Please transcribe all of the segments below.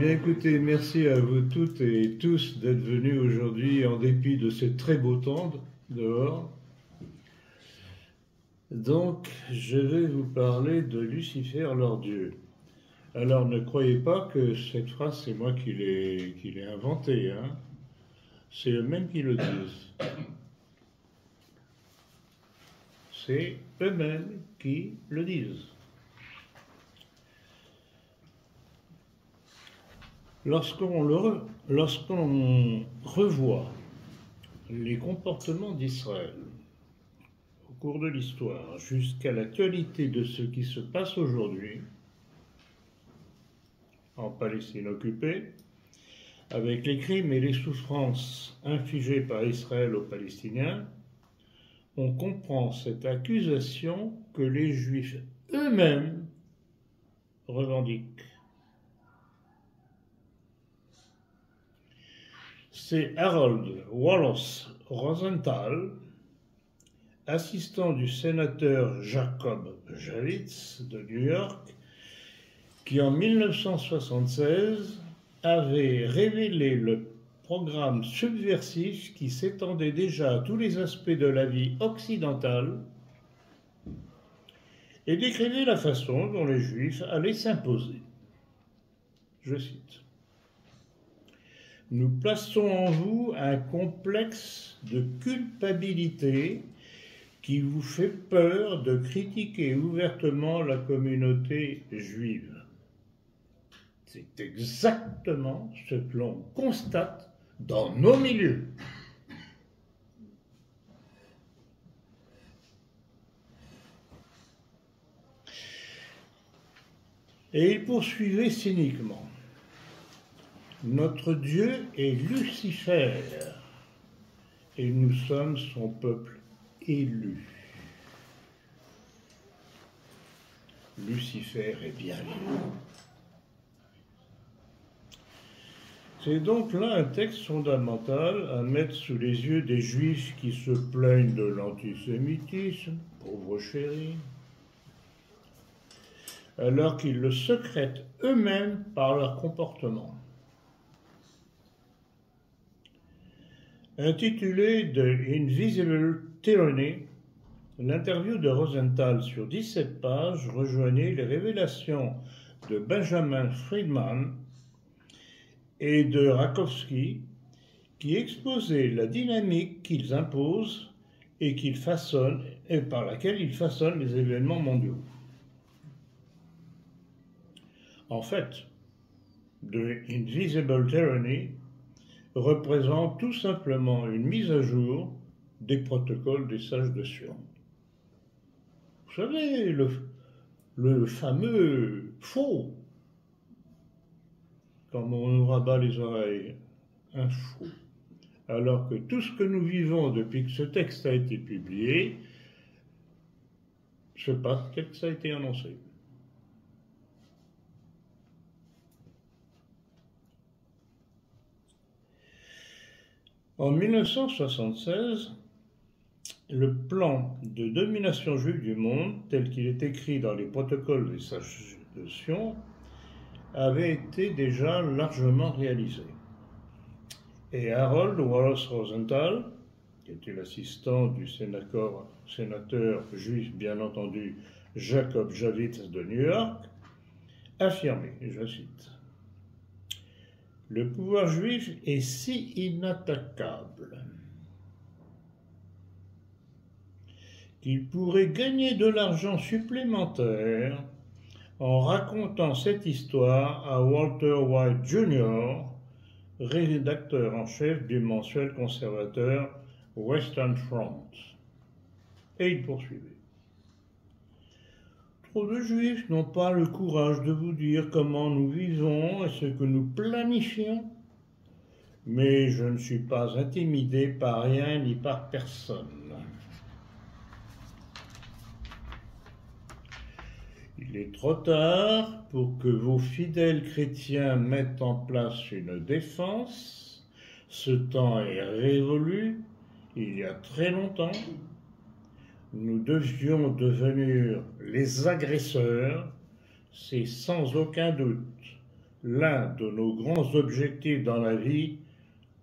bien écoutez, merci à vous toutes et tous d'être venus aujourd'hui en dépit de ce très beau temps dehors. Donc, je vais vous parler de Lucifer, leur Dieu. Alors, ne croyez pas que cette phrase, c'est moi qui l'ai inventée, hein. C'est eux-mêmes qui le disent. C'est eux-mêmes qui le disent. Lorsqu'on revoit les comportements d'Israël au cours de l'histoire jusqu'à l'actualité de ce qui se passe aujourd'hui en Palestine occupée, avec les crimes et les souffrances infligées par Israël aux Palestiniens, on comprend cette accusation que les Juifs eux-mêmes revendiquent. C'est Harold Wallace Rosenthal, assistant du sénateur Jacob Javits de New York, qui en 1976 avait révélé le programme subversif qui s'étendait déjà à tous les aspects de la vie occidentale et décrivait la façon dont les Juifs allaient s'imposer. Je cite. Nous plaçons en vous un complexe de culpabilité qui vous fait peur de critiquer ouvertement la communauté juive. C'est exactement ce que l'on constate dans nos milieux. Et il poursuivait cyniquement. Notre Dieu est Lucifer, et nous sommes son peuple élu. Lucifer est bien lu. C'est donc là un texte fondamental à mettre sous les yeux des Juifs qui se plaignent de l'antisémitisme, pauvres chéris, alors qu'ils le secrètent eux-mêmes par leur comportement. Intitulé The Invisible Tyranny, l'interview de Rosenthal sur 17 pages rejoignait les révélations de Benjamin Friedman et de Rakowski qui exposaient la dynamique qu'ils imposent et qu'ils façonnent et par laquelle ils façonnent les événements mondiaux. En fait, The Invisible Tyranny représente tout simplement une mise à jour des protocoles des sages de Sion. Vous savez, le fameux faux, comme on nous rabat les oreilles, un faux. Alors que tout ce que nous vivons depuis que ce texte a été publié se passe tel que ça a été annoncé. En 1976, le plan de domination juive du monde, tel qu'il est écrit dans les protocoles des sages de Sion, avait été déjà largement réalisé. Et Harold Wallace Rosenthal, qui était l'assistant du sénateur juif, bien entendu, Jacob Javits de New York, affirmait, et je cite, « Le pouvoir juif est si inattaquable qu'il pourrait gagner de l'argent supplémentaire en racontant cette histoire à Walter White Jr., rédacteur en chef du mensuel conservateur Western Front. » Et il poursuivait. Trop de Juifs n'ont pas le courage de vous dire comment nous vivons et ce que nous planifions, mais je ne suis pas intimidé par rien ni par personne. Il est trop tard pour que vos fidèles chrétiens mettent en place une défense. Ce temps est révolu, il y a très longtemps. Nous devions devenir les agresseurs, c'est sans aucun doute. l'un de nos grands objectifs dans la vie,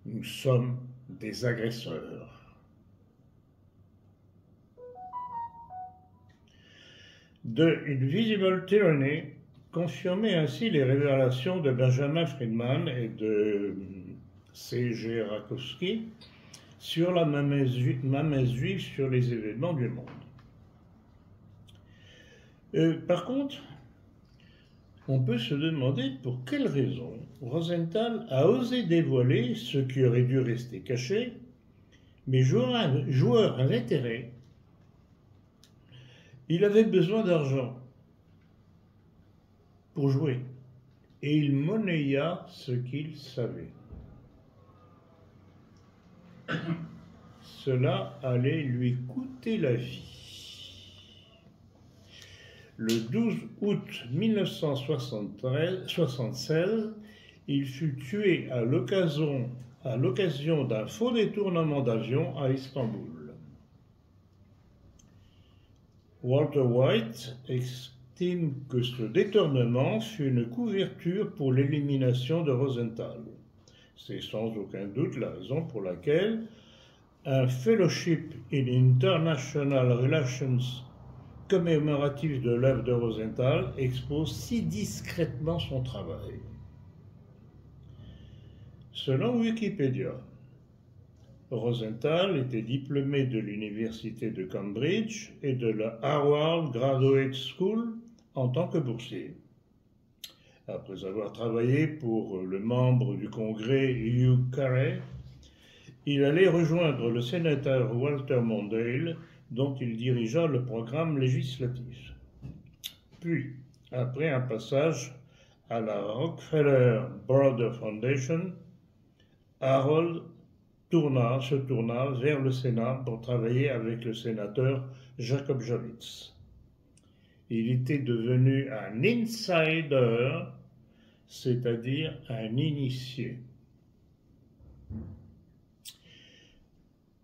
nous sommes des agresseurs. De Invisible Tyranny confirmait ainsi les révélations de Benjamin Friedman et de C.G. Rakowski sur la mainmise juive sur les événements du monde. Par contre, on peut se demander pour quelle raison Rosenthal a osé dévoiler ce qui aurait dû rester caché, mais joueur à l'intérêt. Il avait besoin d'argent pour jouer, et il monnaya ce qu'il savait. Cela allait lui coûter la vie. Le 12 août 1976, il fut tué à l'occasion d'un faux détournement d'avion à Istanbul. Walter White estime que ce détournement fut une couverture pour l'élimination de Rosenthal. C'est sans aucun doute la raison pour laquelle un Fellowship in International Relations commémoratif de l'œuvre de Rosenthal expose si discrètement son travail. Selon Wikipédia, Rosenthal était diplômé de l'université de Cambridge et de la Harvard Graduate School en tant que boursier. Après avoir travaillé pour le membre du Congrès Hugh Carey, il allait rejoindre le sénateur Walter Mondale, dont il dirigea le programme législatif. Puis, après un passage à la Rockefeller Brothers Foundation, Harold se tourna vers le Sénat pour travailler avec le sénateur Jacob Javits. Il était devenu un insider, c'est-à-dire un initié.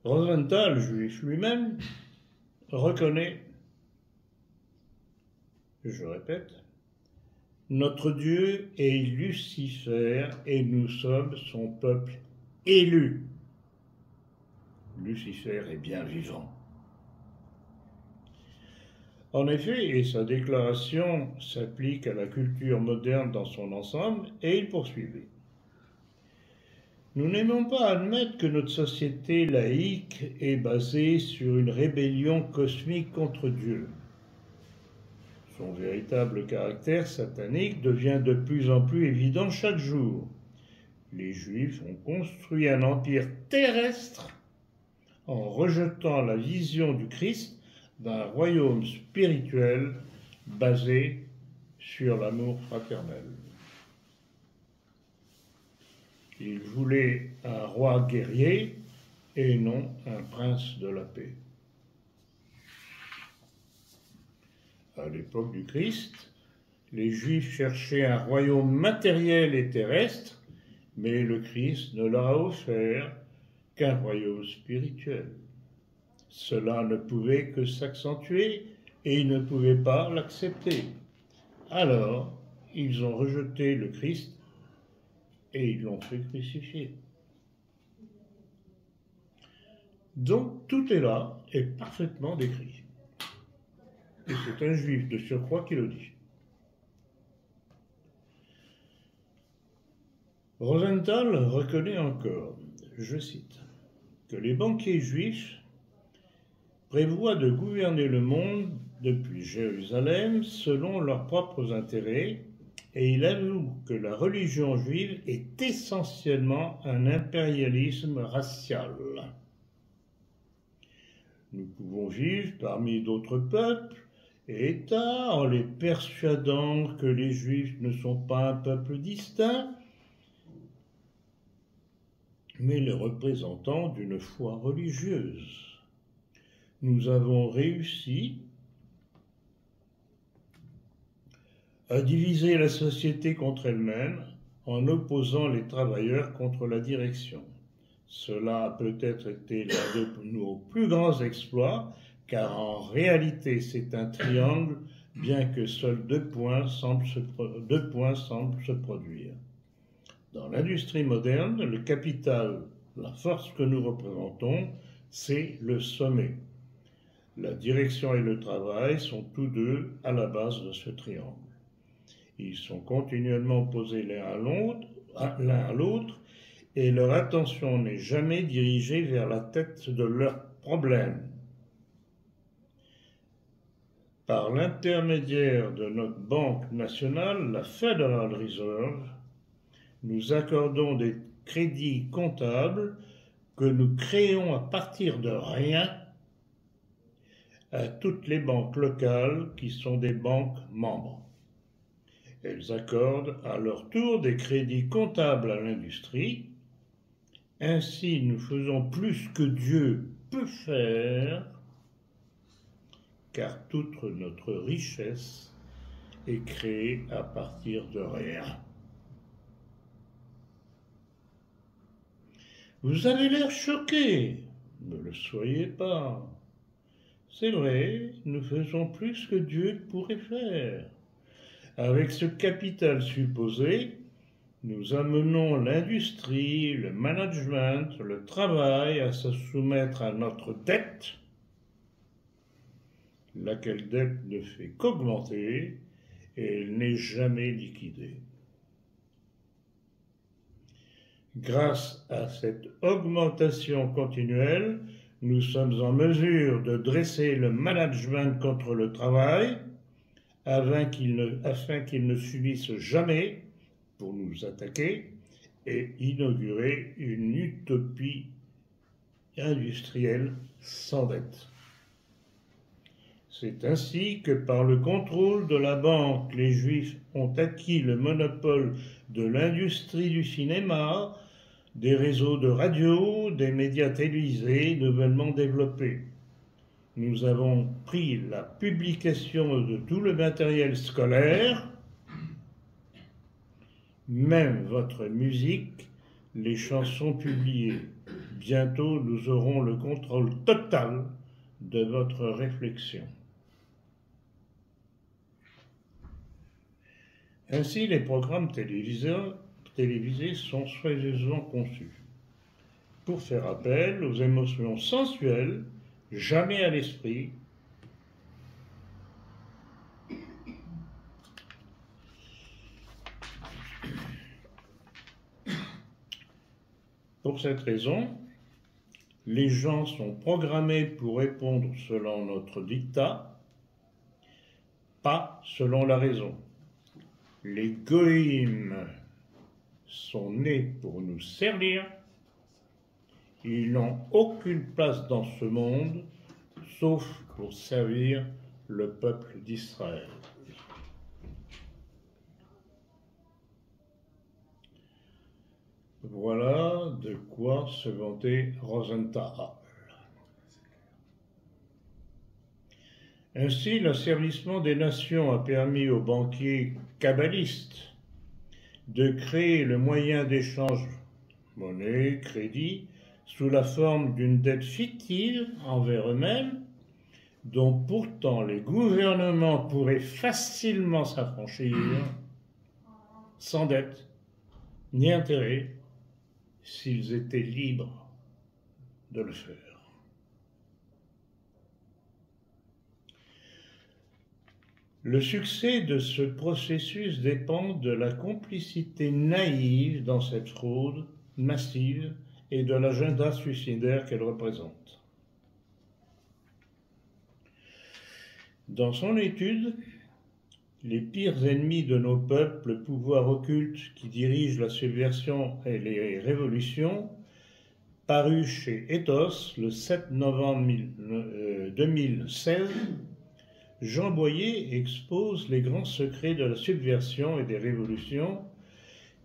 Rosenthal, juif lui-même, reconnaît, je répète, notre Dieu est Lucifer et nous sommes son peuple élu. Lucifer est bien vivant. En effet, et sa déclaration s'applique à la culture moderne dans son ensemble, et il poursuivait. Nous n'aimons pas admettre que notre société laïque est basée sur une rébellion cosmique contre Dieu. Son véritable caractère satanique devient de plus en plus évident chaque jour. Les Juifs ont construit un empire terrestre en rejetant la vision du Christ d'un royaume spirituel basé sur l'amour fraternel. Ils voulaient un roi guerrier et non un prince de la paix. À l'époque du Christ, les Juifs cherchaient un royaume matériel et terrestre, mais le Christ ne leur a offert qu'un royaume spirituel. Cela ne pouvait que s'accentuer et ils ne pouvaient pas l'accepter. Alors, ils ont rejeté le Christ et ils l'ont fait crucifier. Donc, tout est là et parfaitement décrit. Et c'est un juif de surcroît qui le dit. Rosenthal reconnaît encore, je cite, que les banquiers juifs prévoient de gouverner le monde depuis Jérusalem selon leurs propres intérêts, et il avoue que la religion juive est essentiellement un impérialisme racial. Nous pouvons vivre parmi d'autres peuples et États en les persuadant que les Juifs ne sont pas un peuple distinct, mais les représentants d'une foi religieuse. Nous avons réussi à diviser la société contre elle-même en opposant les travailleurs contre la direction. Cela a peut-être été l'un de nos plus grands exploits, car en réalité c'est un triangle bien que seuls deux points semblent se produire. Dans l'industrie moderne, le capital, la force que nous représentons, c'est le sommet. La direction et le travail sont tous deux à la base de ce triangle. Ils sont continuellement opposés l'un à l'autre et leur attention n'est jamais dirigée vers la tête de leurs problèmes. Par l'intermédiaire de notre banque nationale, la Federal Reserve, nous accordons des crédits comptables que nous créons à partir de rien à toutes les banques locales qui sont des banques membres. Elles accordent à leur tour des crédits comptables à l'industrie. Ainsi, nous faisons plus que Dieu peut faire, car toute notre richesse est créée à partir de rien. Vous avez l'air choqué, ne le soyez pas. C'est vrai, nous faisons plus que Dieu pourrait faire. Avec ce capital supposé, nous amenons l'industrie, le management, le travail à se soumettre à notre dette, laquelle dette ne fait qu'augmenter et elle n'est jamais liquidée. Grâce à cette augmentation continuelle, nous sommes en mesure de dresser le management contre le travail afin qu'il ne subisse jamais pour nous attaquer et inaugurer une utopie industrielle sans dette. C'est ainsi que par le contrôle de la banque, les Juifs ont acquis le monopole de l'industrie du cinéma, des réseaux de radio, des médias télévisés nouvellement développés. Nous avons pris la publication de tout le matériel scolaire, même votre musique, les chansons publiées. Bientôt, nous aurons le contrôle total de votre réflexion. Ainsi, les programmes télévisés sont soigneusement conçus pour faire appel aux émotions sensuelles, jamais à l'esprit, pour cette raison, les gens sont programmés pour répondre selon notre dictat, pas selon la raison. Les goïms sont nés pour nous servir. Ils n'ont aucune place dans ce monde, sauf pour servir le peuple d'Israël. Voilà de quoi se vantait Rosenthal. Ainsi, l'asservissement des nations a permis aux banquiers kabbalistes de créer le moyen d'échange monnaie, crédit, sous la forme d'une dette fictive envers eux-mêmes, dont pourtant les gouvernements pourraient facilement s'affranchir, sans dette ni intérêt, s'ils étaient libres de le faire. Le succès de ce processus dépend de la complicité naïve dans cette fraude massive et de l'agenda suicidaire qu'elle représente. Dans son étude, les pires ennemis de nos peuples, le pouvoir occulte qui dirige la subversion et les révolutions, paru chez Ethos le 7 novembre 2016, Jean Boyer expose les grands secrets de la subversion et des révolutions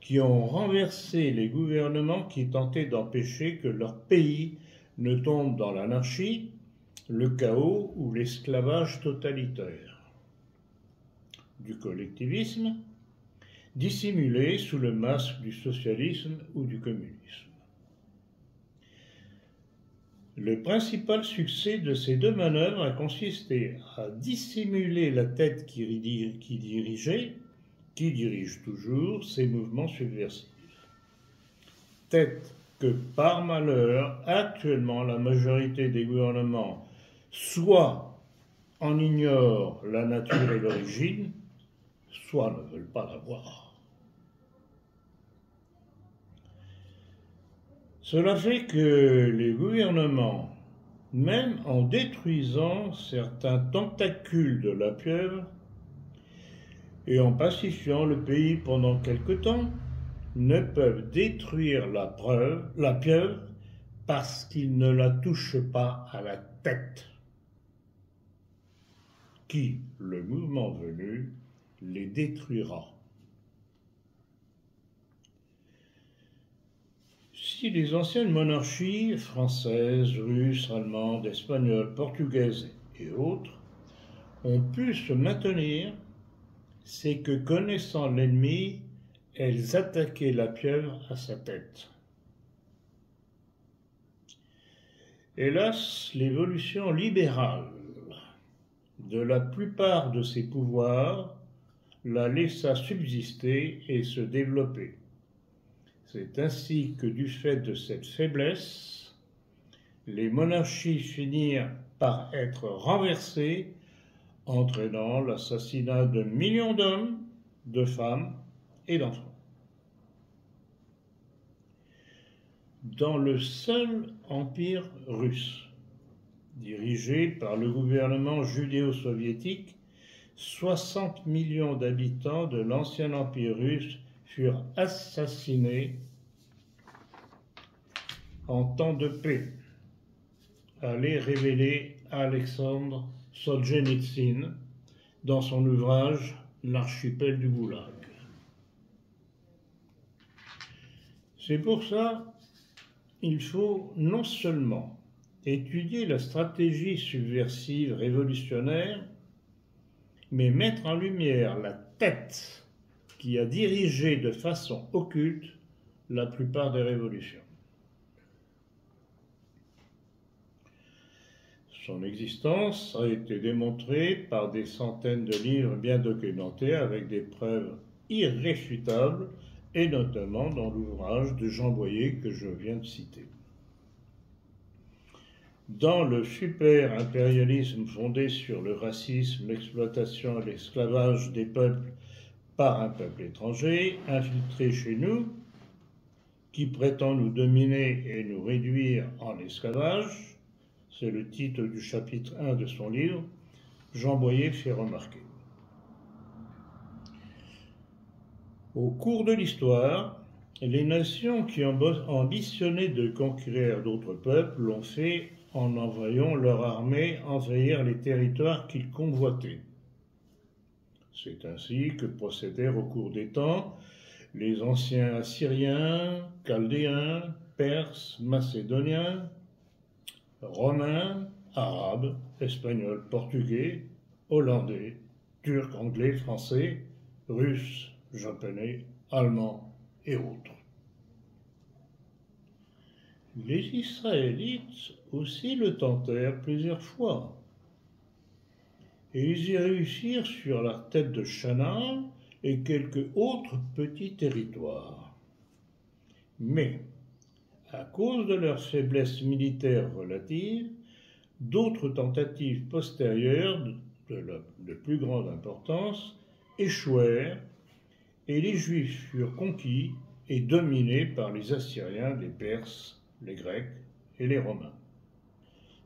qui ont renversé les gouvernements qui tentaient d'empêcher que leur pays ne tombe dans l'anarchie, le chaos ou l'esclavage totalitaire. Du collectivisme, dissimulé sous le masque du socialisme ou du communisme. Le principal succès de ces deux manœuvres a consisté à dissimuler la tête qui dirige toujours ces mouvements subversifs. Tête que, par malheur, actuellement la majorité des gouvernements soit en ignorent la nature et l'origine, soit ne veulent pas la voir. Cela fait que les gouvernements, même en détruisant certains tentacules de la pieuvre et en pacifiant le pays pendant quelque temps, ne peuvent détruire la pieuvre parce qu'ils ne la touchent pas à la tête, qui, le mouvement venu, les détruira. Si les anciennes monarchies françaises, russes, allemandes, espagnoles, portugaises et autres ont pu se maintenir, c'est que, connaissant l'ennemi, elles attaquaient la pieuvre à sa tête. Hélas, l'évolution libérale de la plupart de ces pouvoirs la laissa subsister et se développer. C'est ainsi que, du fait de cette faiblesse, les monarchies finirent par être renversées, entraînant l'assassinat de millions d'hommes, de femmes et d'enfants. Dans le seul empire russe, dirigé par le gouvernement judéo-soviétique, 60 millions d'habitants de l'ancien empire russe furent assassinés en temps de paix, allait révéler Alexandre Solzhenitsyn dans son ouvrage « L'archipel du Goulag ». C'est pour ça qu'il faut non seulement étudier la stratégie subversive révolutionnaire, mais mettre en lumière la tête qui a dirigé de façon occulte la plupart des révolutions. Son existence a été démontrée par des centaines de livres bien documentés avec des preuves irréfutables, et notamment dans l'ouvrage de Jean Boyer que je viens de citer. Dans le super-impérialisme fondé sur le racisme, l'exploitation et l'esclavage des peuples par un peuple étranger, infiltré chez nous, qui prétend nous dominer et nous réduire en esclavage, c'est le titre du chapitre 1 de son livre, Jean Boyer fait remarquer. Au cours de l'histoire, les nations qui ambitionnaient de conquérir d'autres peuples l'ont fait en envoyant leur armée envahir les territoires qu'ils convoitaient. C'est ainsi que procédèrent au cours des temps les anciens Assyriens, Chaldéens, Perses, Macédoniens, Romains, Arabes, Espagnols, Portugais, Hollandais, Turcs, Anglais, Français, Russes, Japonais, Allemands et autres. Les Israélites aussi le tentèrent plusieurs fois, et ils y réussirent sur la tête de Chanaan et quelques autres petits territoires. Mais, à cause de leur faiblesse militaire relative, d'autres tentatives postérieures de plus grande importance échouèrent et les Juifs furent conquis et dominés par les Assyriens, les Perses, les Grecs et les Romains,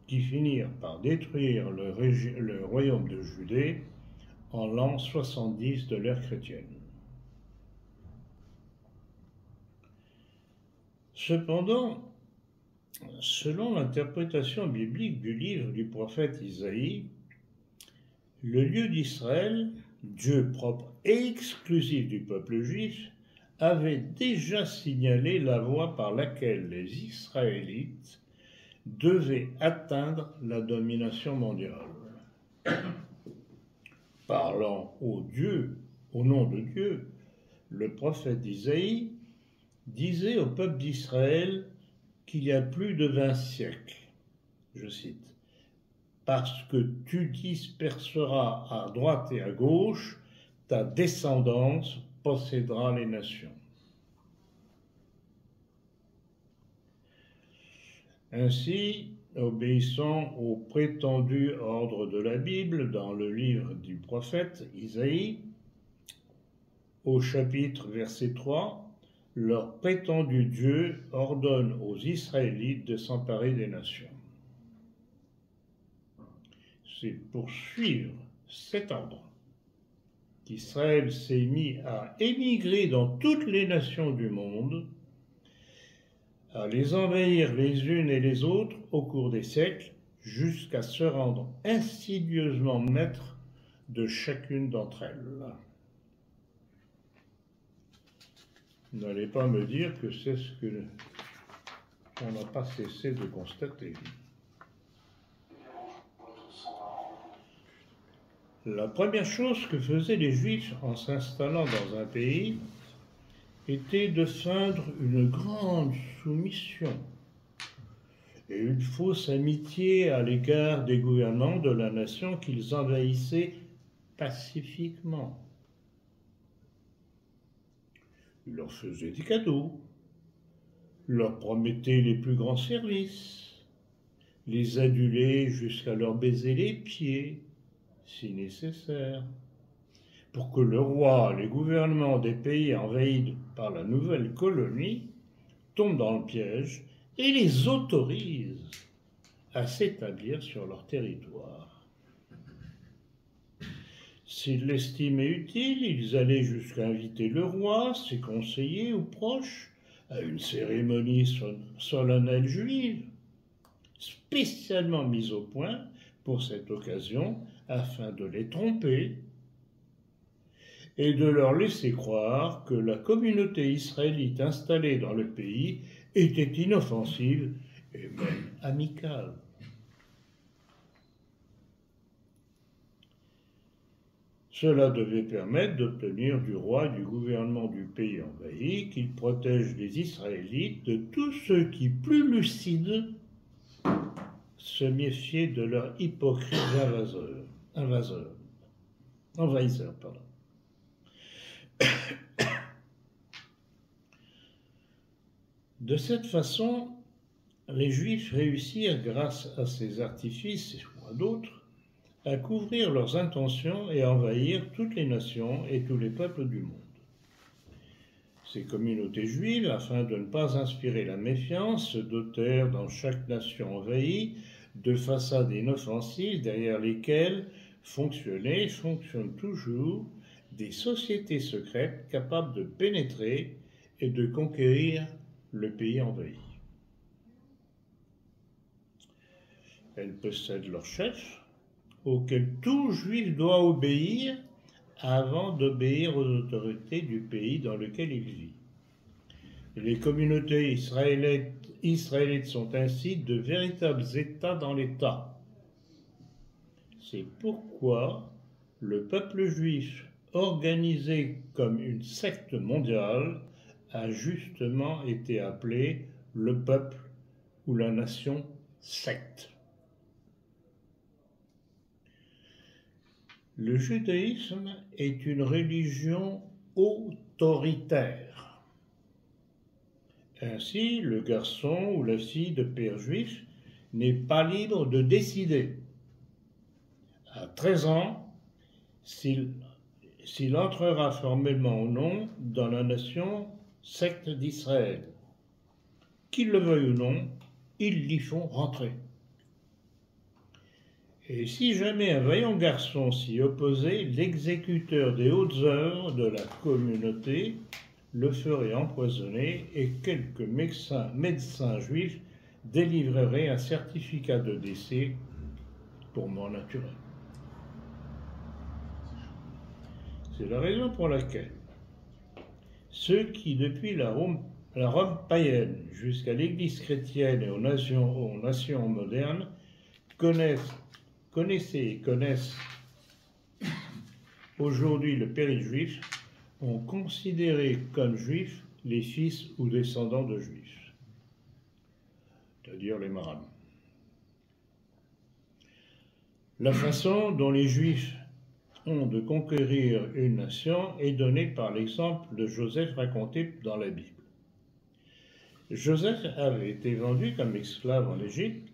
qui finirent par détruire le royaume de Judée en l'an 70 de l'ère chrétienne. Cependant, selon l'interprétation biblique du livre du prophète Isaïe, le lieu d'Israël, Dieu propre et exclusif du peuple juif, avait déjà signalé la voie par laquelle les Israélites devaient atteindre la domination mondiale. Parlant au nom de Dieu, le prophète Isaïe disait au peuple d'Israël qu'il y a plus de 20 siècles, je cite, « Parce que tu disperseras à droite et à gauche, ta descendance possédera les nations. » Ainsi, obéissant au prétendu ordre de la Bible dans le livre du prophète Isaïe, au chapitre verset 3, leur prétendu Dieu ordonne aux Israélites de s'emparer des nations. C'est pour suivre cet ordre qu'Israël s'est mis à émigrer dans toutes les nations du monde, à les envahir les unes et les autres au cours des siècles, jusqu'à se rendre insidieusement maître de chacune d'entre elles. N'allez pas me dire que c'est ce que on n'a pas cessé de constater. La première chose que faisaient les Juifs en s'installant dans un pays était de feindre une grande soumission et une fausse amitié à l'égard des gouvernants de la nation qu'ils envahissaient pacifiquement. Ils leur faisaient des cadeaux, leur promettaient les plus grands services, les adulaient jusqu'à leur baiser les pieds, si nécessaire, pour que le roi, les gouvernements des pays envahis par la nouvelle colonie tombent dans le piège et les autorisent à s'établir sur leur territoire. S'ils l'estimaient utile, ils allaient jusqu'à inviter le roi, ses conseillers ou proches à une cérémonie solennelle juive, spécialement mise au point pour cette occasion, afin de les tromper et de leur laisser croire que la communauté israélite installée dans le pays était inoffensive et même amicale. Cela devait permettre d'obtenir du roi et du gouvernement du pays envahi qu'il protège les Israélites de tous ceux qui, plus lucides, se méfiaient de leurs hypocrites envahisseurs. De cette façon, les Juifs réussirent, grâce à ces artifices ou à d'autres, à couvrir leurs intentions et à envahir toutes les nations et tous les peuples du monde. Ces communautés juives, afin de ne pas inspirer la méfiance, se dotèrent dans chaque nation envahie de façades inoffensives derrière lesquelles fonctionnent toujours des sociétés secrètes capables de pénétrer et de conquérir le pays envahi. Elles possèdent leur chef, auquel tout juif doit obéir avant d'obéir aux autorités du pays dans lequel il vit. Les communautés israélites sont ainsi de véritables États dans l'État. C'est pourquoi le peuple juif, organisé comme une secte mondiale, a justement été appelé le peuple ou la nation secte. Le judaïsme est une religion autoritaire. Ainsi, le garçon ou la fille de père juif n'est pas libre de décider, à 13 ans, s'il entrera formellement ou non dans la nation secte d'Israël. Qu'il le veuille ou non, ils l'y font rentrer. Et si jamais un vaillant garçon s'y opposait, l'exécuteur des hautes œuvres de la communauté le ferait empoisonner et quelques médecins juifs délivreraient un certificat de décès pour mort naturelle. C'est la raison pour laquelle ceux qui, depuis la Rome païenne jusqu'à l'Église chrétienne et aux nations modernes, connaissaient et connaissent aujourd'hui le péril juif, ont considéré comme juifs les fils ou descendants de juifs, c'est-à-dire les marabouts. La façon dont les Juifs ont de conquérir une nation est donnée par l'exemple de Joseph raconté dans la Bible. Joseph avait été vendu comme esclave en Égypte.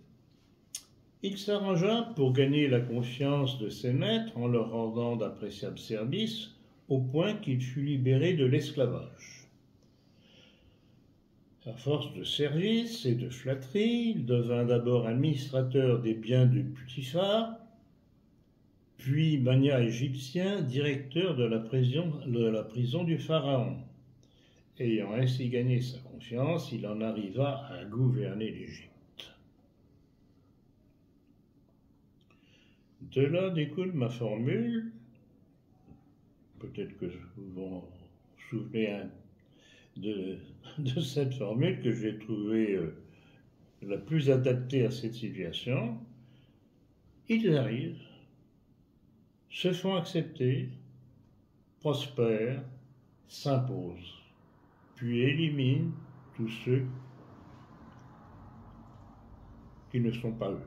Il s'arrangea pour gagner la confiance de ses maîtres en leur rendant d'appréciables services, au point qu'il fut libéré de l'esclavage. À force de services et de flatteries, il devint d'abord administrateur des biens de Potiphar, puis magnat égyptien, directeur de la prison du Pharaon. Ayant ainsi gagné sa confiance, il en arriva à gouverner l'Égypte. De là découle ma formule, peut-être que vous vous souvenez de cette formule que j'ai trouvée la plus adaptée à cette situation. Ils arrivent, se font accepter, prospèrent, s'imposent, puis éliminent tous ceux qui ne sont pas eux.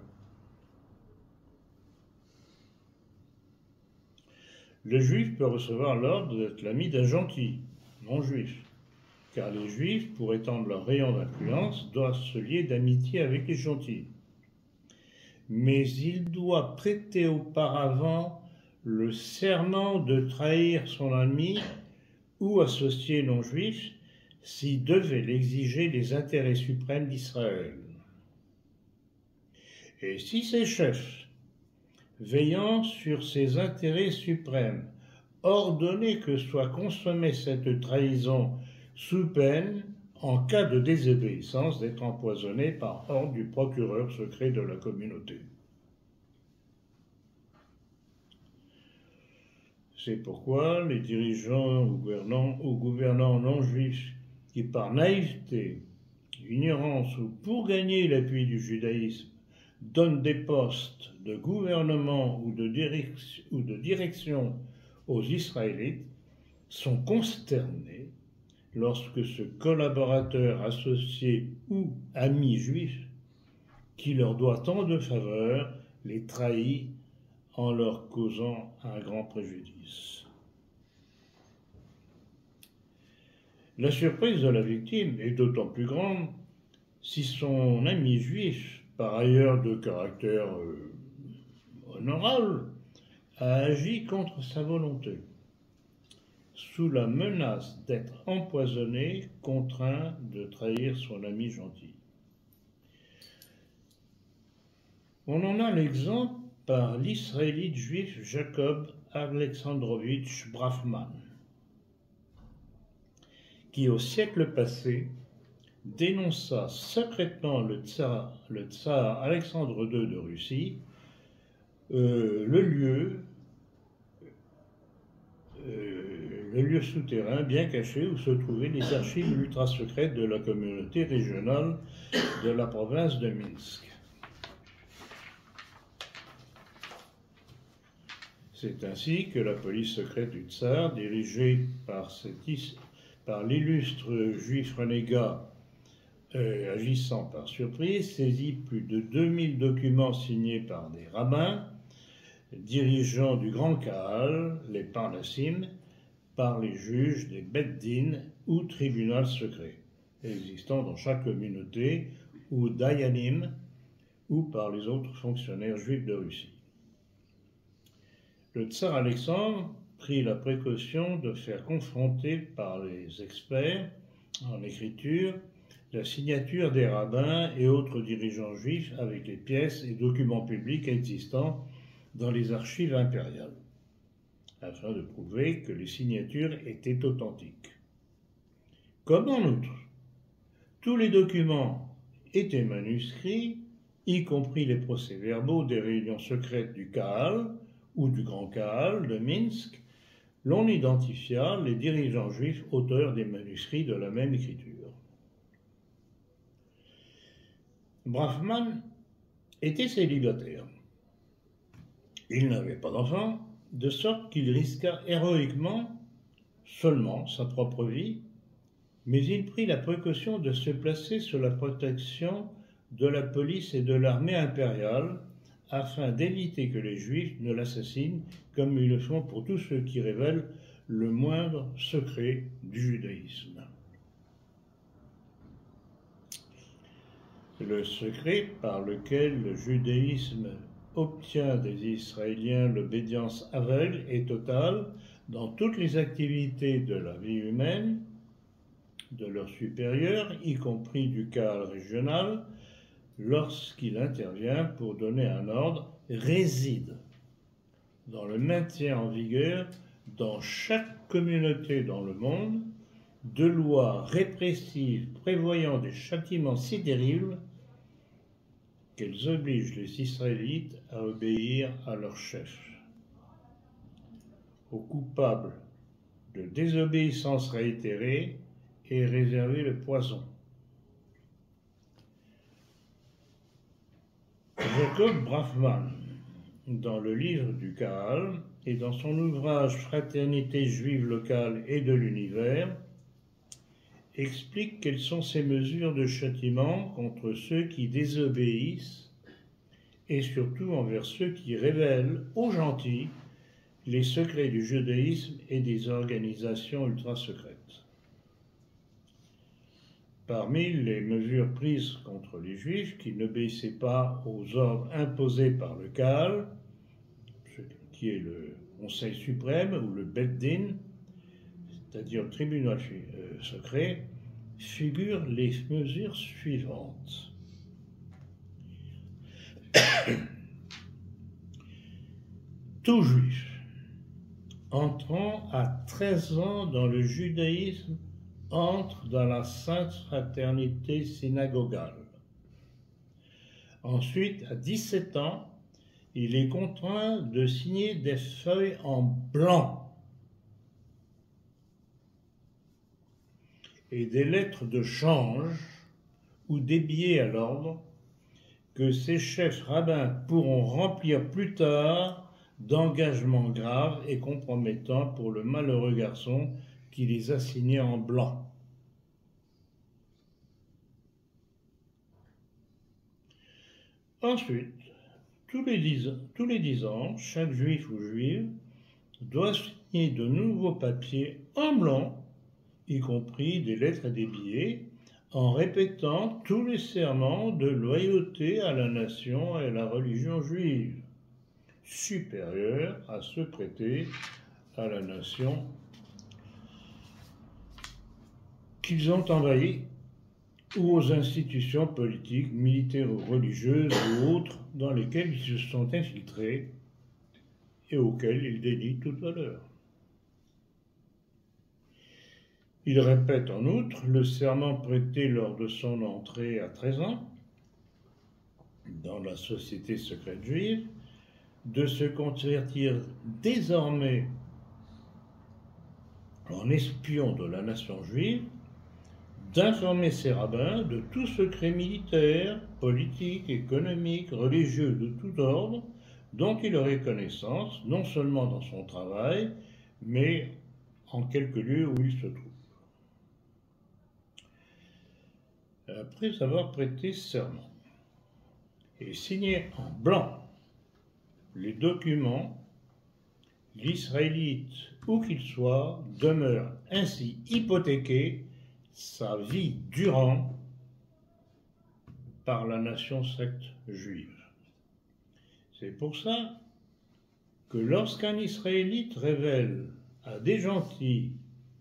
Le juif peut recevoir l'ordre d'être l'ami d'un gentil, non juif, car les juifs, pour étendre leur rayon d'influence, doivent se lier d'amitié avec les gentils. Mais il doit prêter auparavant le serment de trahir son ami ou associé non juif s'il devait l'exiger les intérêts suprêmes d'Israël. Et si ses chefs, veillant sur ses intérêts suprêmes, ordonner que soit consommée cette trahison sous peine, en cas de désobéissance, d'être empoisonné par ordre du procureur secret de la communauté. C'est pourquoi les dirigeants ou gouvernants non juifs qui, par naïveté, ignorance ou pour gagner l'appui du judaïsme, donnent des postes de gouvernement ou de direction aux Israélites sont consternés lorsque ce collaborateur, associé ou ami juif qui leur doit tant de faveurs les trahit en leur causant un grand préjudice. La surprise de la victime est d'autant plus grande si son ami juif, par ailleurs de caractère honorable, a agi contre sa volonté, sous la menace d'être empoisonné, contraint de trahir son ami gentil. On en a l'exemple par l'israélite juif Jacob Alexandrovitch Brafman, qui au siècle passé dénonça secrètement le tsar Alexandre II de Russie, le lieu souterrain bien caché où se trouvaient les archives ultra-secrètes de la communauté régionale de la province de Minsk. C'est ainsi que la police secrète du tsar, dirigée par l'illustre juif renégat agissant par surprise, saisit plus de 2000 documents signés par des rabbins, dirigeants du Grand Kahal, les Parnassim, par les juges des Beth Din ou tribunaux secrets, existant dans chaque communauté, ou Dayanim, ou par les autres fonctionnaires juifs de Russie. Le tsar Alexandre prit la précaution de faire confronter par les experts en écriture la signature des rabbins et autres dirigeants juifs avec les pièces et documents publics existants dans les archives impériales, afin de prouver que les signatures étaient authentiques. Comme en outre, tous les documents étaient manuscrits, y compris les procès-verbaux des réunions secrètes du Kahal ou du Grand Kahal de Minsk, l'on identifia les dirigeants juifs auteurs des manuscrits de la même écriture. Brafman était célibataire. Il n'avait pas d'enfant, de sorte qu'il risqua héroïquement seulement sa propre vie, mais il prit la précaution de se placer sous la protection de la police et de l'armée impériale afin d'éviter que les Juifs ne l'assassinent comme ils le font pour tous ceux qui révèlent le moindre secret du judaïsme. Le secret par lequel le judaïsme obtient des Israéliens l'obéissance aveugle et totale dans toutes les activités de la vie humaine, de leurs supérieurs, y compris du cadre régional, lorsqu'il intervient pour donner un ordre, réside dans le maintien en vigueur dans chaque communauté dans le monde de lois répressives prévoyant des châtiments si terribles qu'elles obligent les Israélites à obéir à leur chef. Aux coupables de désobéissance réitérée est réservé le poison. Jacob Brafman, dans le livre du Kaal et dans son ouvrage Fraternité juive locale et de l'univers, explique quelles sont ces mesures de châtiment contre ceux qui désobéissent et surtout envers ceux qui révèlent aux gentils les secrets du judaïsme et des organisations ultra-secrètes. Parmi les mesures prises contre les Juifs qui n'obéissaient pas aux ordres imposés par le Kaal, ce qui est le Conseil suprême ou le Bet Din, c'est-à-dire le tribunal secret, figurent les mesures suivantes. Tout Juif entrant à 13 ans dans le judaïsme entre dans la sainte fraternité synagogale. Ensuite, à 17 ans, il est contraint de signer des feuilles en blanc et des lettres de change ou des billets à l'ordre que ses chefs rabbins pourront remplir plus tard d'engagements graves et compromettants pour le malheureux garçon qui les a signés en blanc. Ensuite, tous les 10 ans, chaque juif ou juive doit signer de nouveaux papiers en blanc, y compris des lettres et des billets, en répétant tous les serments de loyauté à la nation et à la religion juive, supérieurs à ceux prêtés à la nation qu'ils ont envahie ou aux institutions politiques, militaires ou religieuses ou autres dans lesquelles ils se sont infiltrés et auxquelles ils dénient toute valeur. Il répète en outre le serment prêté lors de son entrée à 13 ans dans la société secrète juive, de se convertir désormais en espion de la nation juive, d'informer ses rabbins de tout secret militaire, politique, économique, religieux de tout ordre dont il aurait connaissance, non seulement dans son travail, mais en quelque lieu où il se trouve. Après avoir prêté serment et signé en blanc les documents, l'Israélite, où qu'il soit, demeure ainsi hypothéqué sa vie durant par la nation secte juive. C'est pour ça que lorsqu'un Israélite révèle à des gentils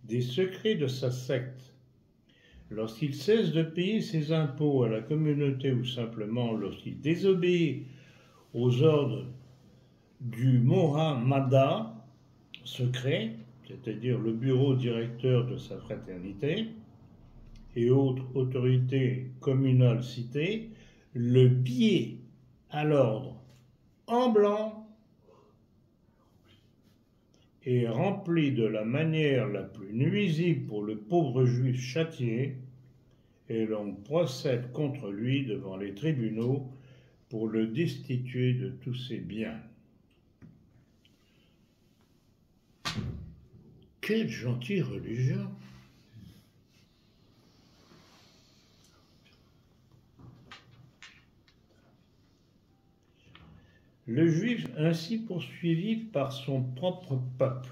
des secrets de sa secte, lorsqu'il cesse de payer ses impôts à la communauté ou simplement lorsqu'il désobéit aux ordres du Mohammada secret, c'est-à-dire le bureau directeur de sa fraternité, et autres autorités communales citées, le billet à l'ordre en blanc est rempli de la manière la plus nuisible pour le pauvre juif châtié, et l'on procède contre lui devant les tribunaux pour le destituer de tous ses biens. Quelle gentille religion! Le juif ainsi poursuivi par son propre peuple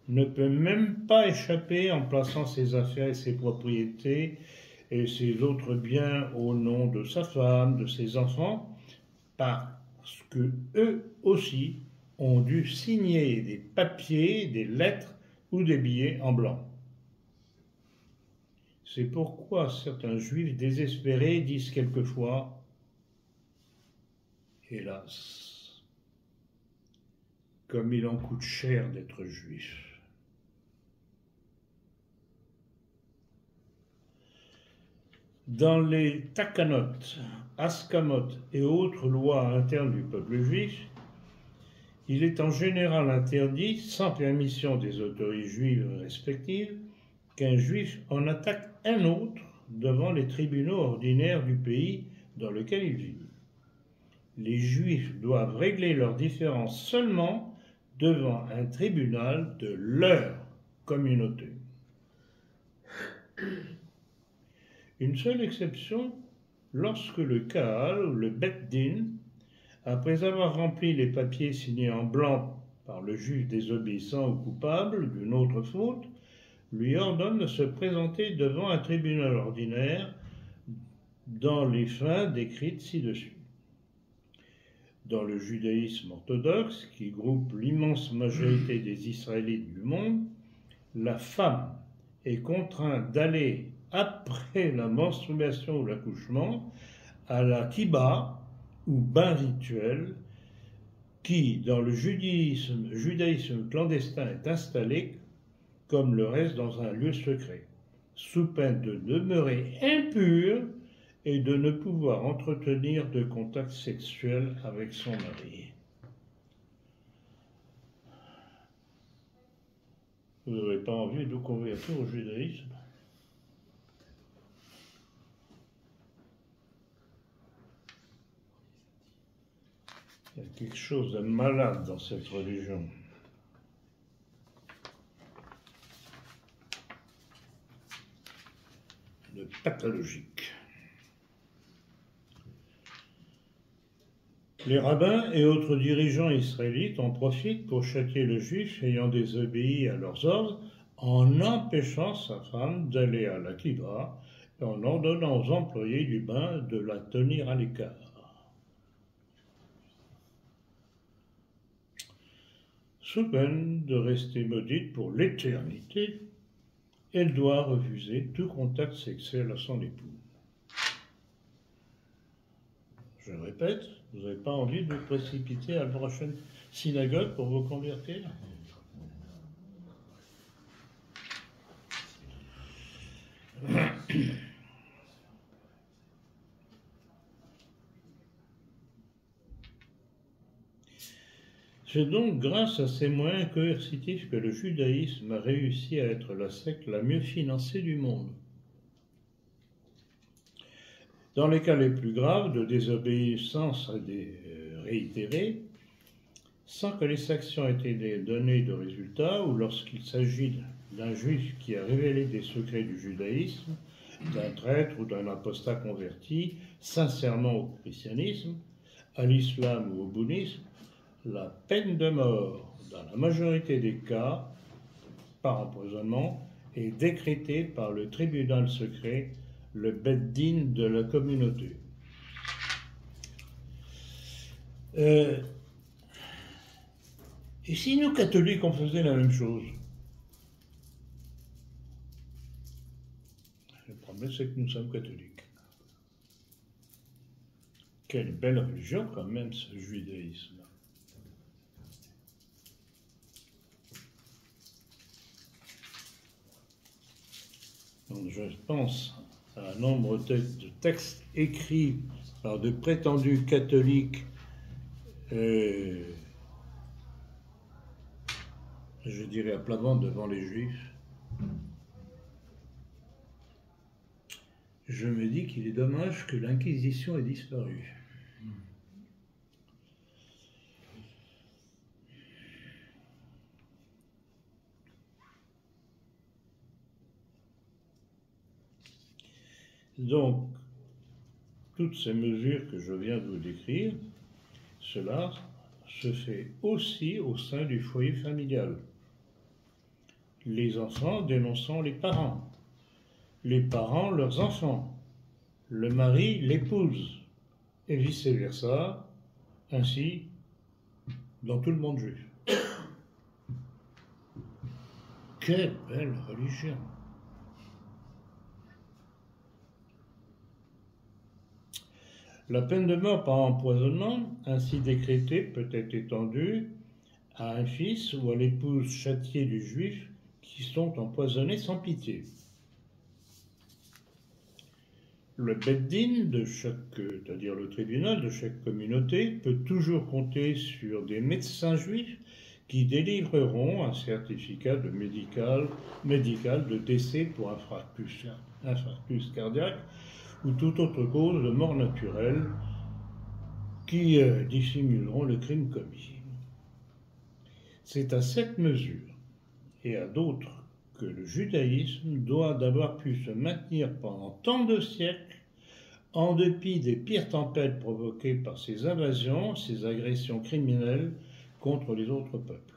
ne peut même pas échapper en plaçant ses affaires et ses propriétés et ses autres biens au nom de sa femme, de ses enfants, parce que eux aussi ont dû signer des papiers, des lettres ou des billets en blanc. C'est pourquoi certains juifs désespérés disent quelquefois « Hélas, comme il en coûte cher d'être juif ». Dans les takanot, askamot et autres lois internes du peuple juif, il est en général interdit, sans permission des autorités juives respectives, qu'un juif en attaque un autre devant les tribunaux ordinaires du pays dans lequel il vit. Les juifs doivent régler leurs différends seulement devant un tribunal de leur communauté. Une seule exception, lorsque le Kahal ou le Bet Din, après avoir rempli les papiers signés en blanc par le juge désobéissant ou coupable d'une autre faute, lui ordonne de se présenter devant un tribunal ordinaire dans les fins décrites ci-dessus. Dans le judaïsme orthodoxe, qui groupe l'immense majorité des Israélites du monde, la femme est contrainte d'aller après la menstruation ou l'accouchement à la kiba ou bain rituel qui, dans le judaïsme clandestin, est installé comme le reste dans un lieu secret, sous peine de demeurer impur et de ne pouvoir entretenir de contact sexuel avec son mari. Vous n'aurez pas envie de vous convertir au judaïsme? Il y a quelque chose de malade dans cette religion. De pathologique. Les rabbins et autres dirigeants israélites en profitent pour châtier le juif ayant désobéi à leurs ordres en empêchant sa femme d'aller à la kiba et en ordonnant aux employés du bain de la tenir à l'écart. Sous peine de rester maudite pour l'éternité, elle doit refuser tout contact sexuel à son époux. Je répète, vous n'avez pas envie de vous précipiter à la prochaine synagogue pour vous convertir? C'est donc grâce à ces moyens coercitifs que le judaïsme a réussi à être la secte la mieux financée du monde. Dans les cas les plus graves de désobéissance réitérée, sans que les sanctions aient été données de résultats, ou lorsqu'il s'agit d'un juif qui a révélé des secrets du judaïsme, d'un traître ou d'un apostat converti sincèrement au christianisme, à l'islam ou au bouddhisme, la peine de mort, dans la majorité des cas, par empoisonnement, est décrétée par le tribunal secret, le Bet Din de la communauté. Et si nous, catholiques, on faisait la même chose? Le problème, c'est que nous sommes catholiques. Quelle belle religion, quand même, ce judaïsme. Donc, je pense à un nombre de textes écrits par de prétendus catholiques, je dirais à plat ventre devant les juifs. Je me dis qu'il est dommage que l'Inquisition ait disparu. Donc, toutes ces mesures que je viens de vous décrire Cela se fait aussi au sein du foyer familial. Les enfants dénonçant les parents leurs enfants, le mari l'épouse, et vice-versa, ainsi dans tout le monde juif. Quelle belle religion! La peine de mort par empoisonnement, ainsi décrétée, peut être étendue à un fils ou à l'épouse châtiée du juif qui sont empoisonnés sans pitié. Le Beddin de chaque, c'est-à-dire le tribunal de chaque communauté, peut toujours compter sur des médecins juifs qui délivreront un certificat de médical de décès pour infarctus cardiaque ou toute autre cause de mort naturelle qui dissimuleront le crime commis. C'est à cette mesure et à d'autres que le judaïsme doit d'avoir pu se maintenir pendant tant de siècles, en dépit des pires tempêtes provoquées par ses invasions, ses agressions criminelles contre les autres peuples.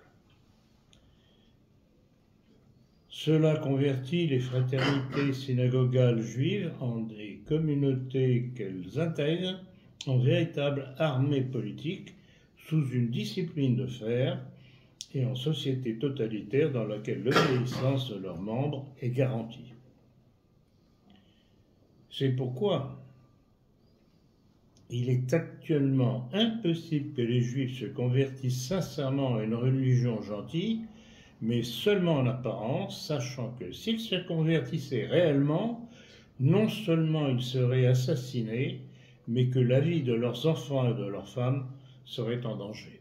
Cela convertit les fraternités synagogales juives en des communautés qu'elles intègrent en véritable armée politique sous une discipline de fer et en société totalitaire dans laquelle l'obéissance de leurs membres est garantie. C'est pourquoi il est actuellement impossible que les Juifs se convertissent sincèrement à une religion gentille, mais seulement en apparence, sachant que s'ils se convertissaient réellement, non seulement ils seraient assassinés, mais que la vie de leurs enfants et de leurs femmes serait en danger.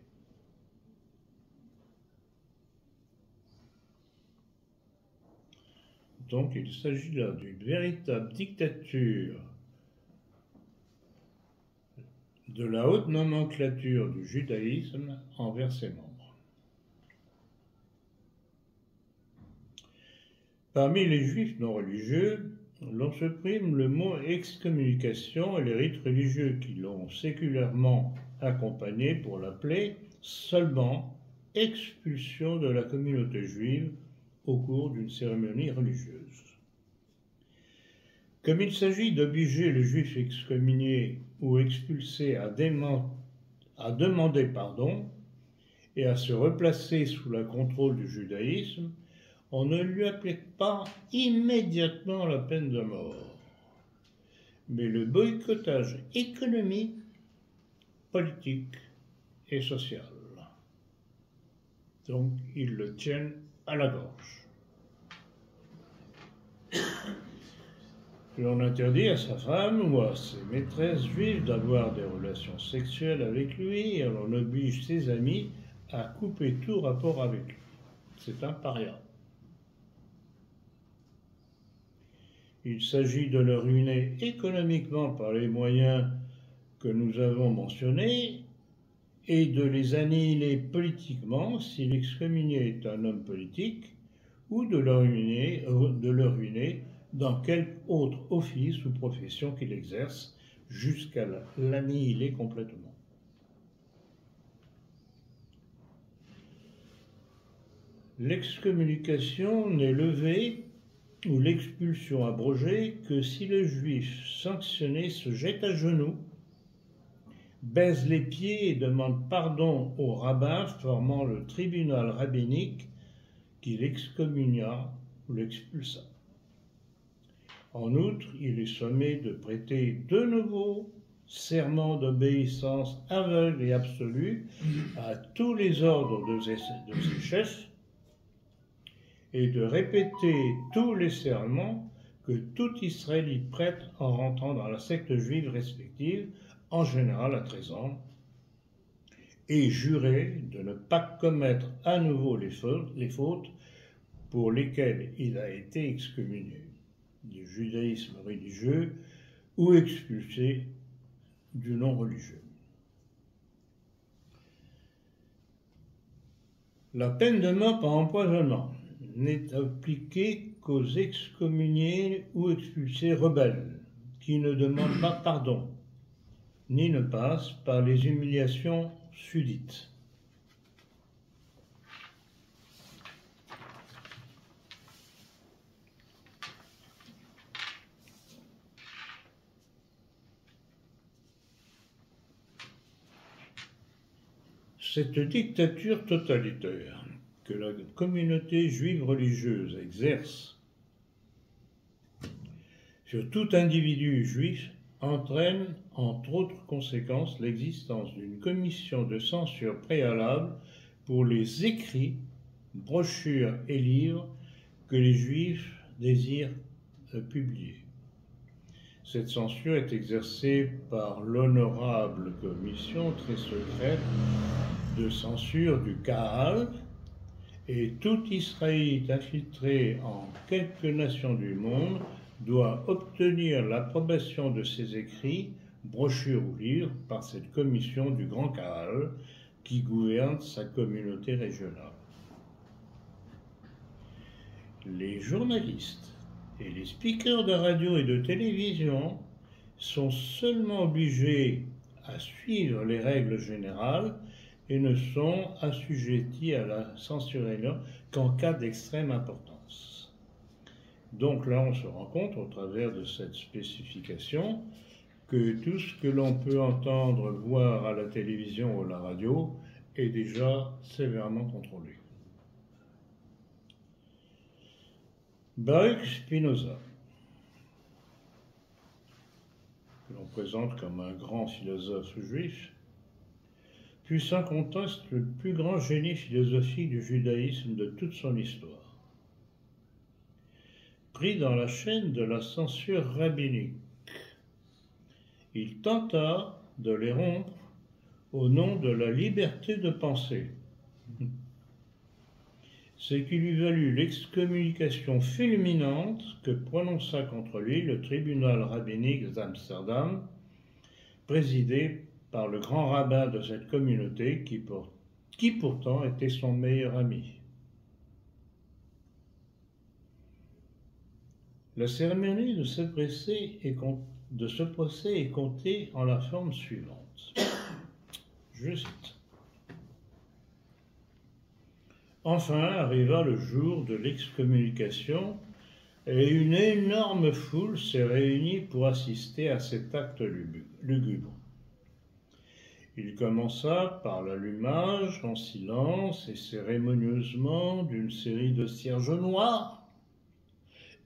Donc il s'agit là d'une véritable dictature de la haute nomenclature du judaïsme envers ses membres. Parmi les juifs non religieux, l'on supprime le mot excommunication et les rites religieux qui l'ont séculairement accompagné pour l'appeler seulement expulsion de la communauté juive au cours d'une cérémonie religieuse. Comme il s'agit d'obliger les juifs excommuniés ou expulsés à demander pardon et à se replacer sous le contrôle du judaïsme, on ne lui applique pas immédiatement la peine de mort, mais le boycottage économique, politique et social. Donc ils le tiennent à la gorge. L'on interdit à sa femme ou à ses maîtresses juives d'avoir des relations sexuelles avec lui et l'on oblige ses amis à couper tout rapport avec lui. C'est un paria. Il s'agit de le ruiner économiquement par les moyens que nous avons mentionnés et de les annihiler politiquement si l'excommunié est un homme politique ou de le ruiner dans quelque autre office ou profession qu'il exerce jusqu'à l'annihiler complètement. L'excommunication n'est levée ou l'expulsion abrogée que si le juif sanctionné se jette à genoux, baise les pieds et demande pardon au rabbin formant le tribunal rabbinique qui l'excommunia ou l'expulsa. En outre, il est sommé de prêter de nouveau serment d'obéissance aveugle et absolue à tous les ordres de ses chefs et de répéter tous les serments que tout Israélite prête en rentrant dans la secte juive respective, en général à 13 ans, et jurer de ne pas commettre à nouveau les fautes pour lesquelles il a été excommunié du judaïsme religieux ou expulsé du non religieux. La peine de mort par empoisonnement n'est appliquée qu'aux excommuniés ou expulsés rebelles qui ne demandent pas pardon, ni ne passent par les humiliations sunnite. Cette dictature totalitaire que la communauté juive religieuse exerce sur tout individu juif entraîne, entre autres conséquences, l'existence d'une commission de censure préalable pour les écrits, brochures et livres que les juifs désirent publier. Cette censure est exercée par l'honorable commission très secrète de censure du Kahal, et tout Israélite infiltré en quelque nation du monde doit obtenir l'approbation de ses écrits, brochures ou livres par cette commission du Grand Kahal qui gouverne sa communauté régionale. Les journalistes et les speakers de radio et de télévision sont seulement obligés à suivre les règles générales et ne sont assujettis à la censure qu'en cas d'extrême importance. Donc là, on se rend compte, au travers de cette spécification, que tout ce que l'on peut entendre, voir à la télévision ou à la radio est déjà sévèrement contrôlé. Baruch Spinoza, que l'on présente comme un grand philosophe juif, fut sans conteste le plus grand génie philosophique du judaïsme de toute son histoire. Pris dans la chaîne de la censure rabbinique, il tenta de les rompre au nom de la liberté de penser, ce qui lui valut l'excommunication fulminante que prononça contre lui le tribunal rabbinique d'Amsterdam, présidé par le grand rabbin de cette communauté qui pourtant était son meilleur ami. La cérémonie de ce procès est comptée en la forme suivante. Je cite. Enfin arriva le jour de l'excommunication et une énorme foule s'est réunie pour assister à cet acte lugubre. Il commença par l'allumage en silence et cérémonieusement d'une série de cierges noirs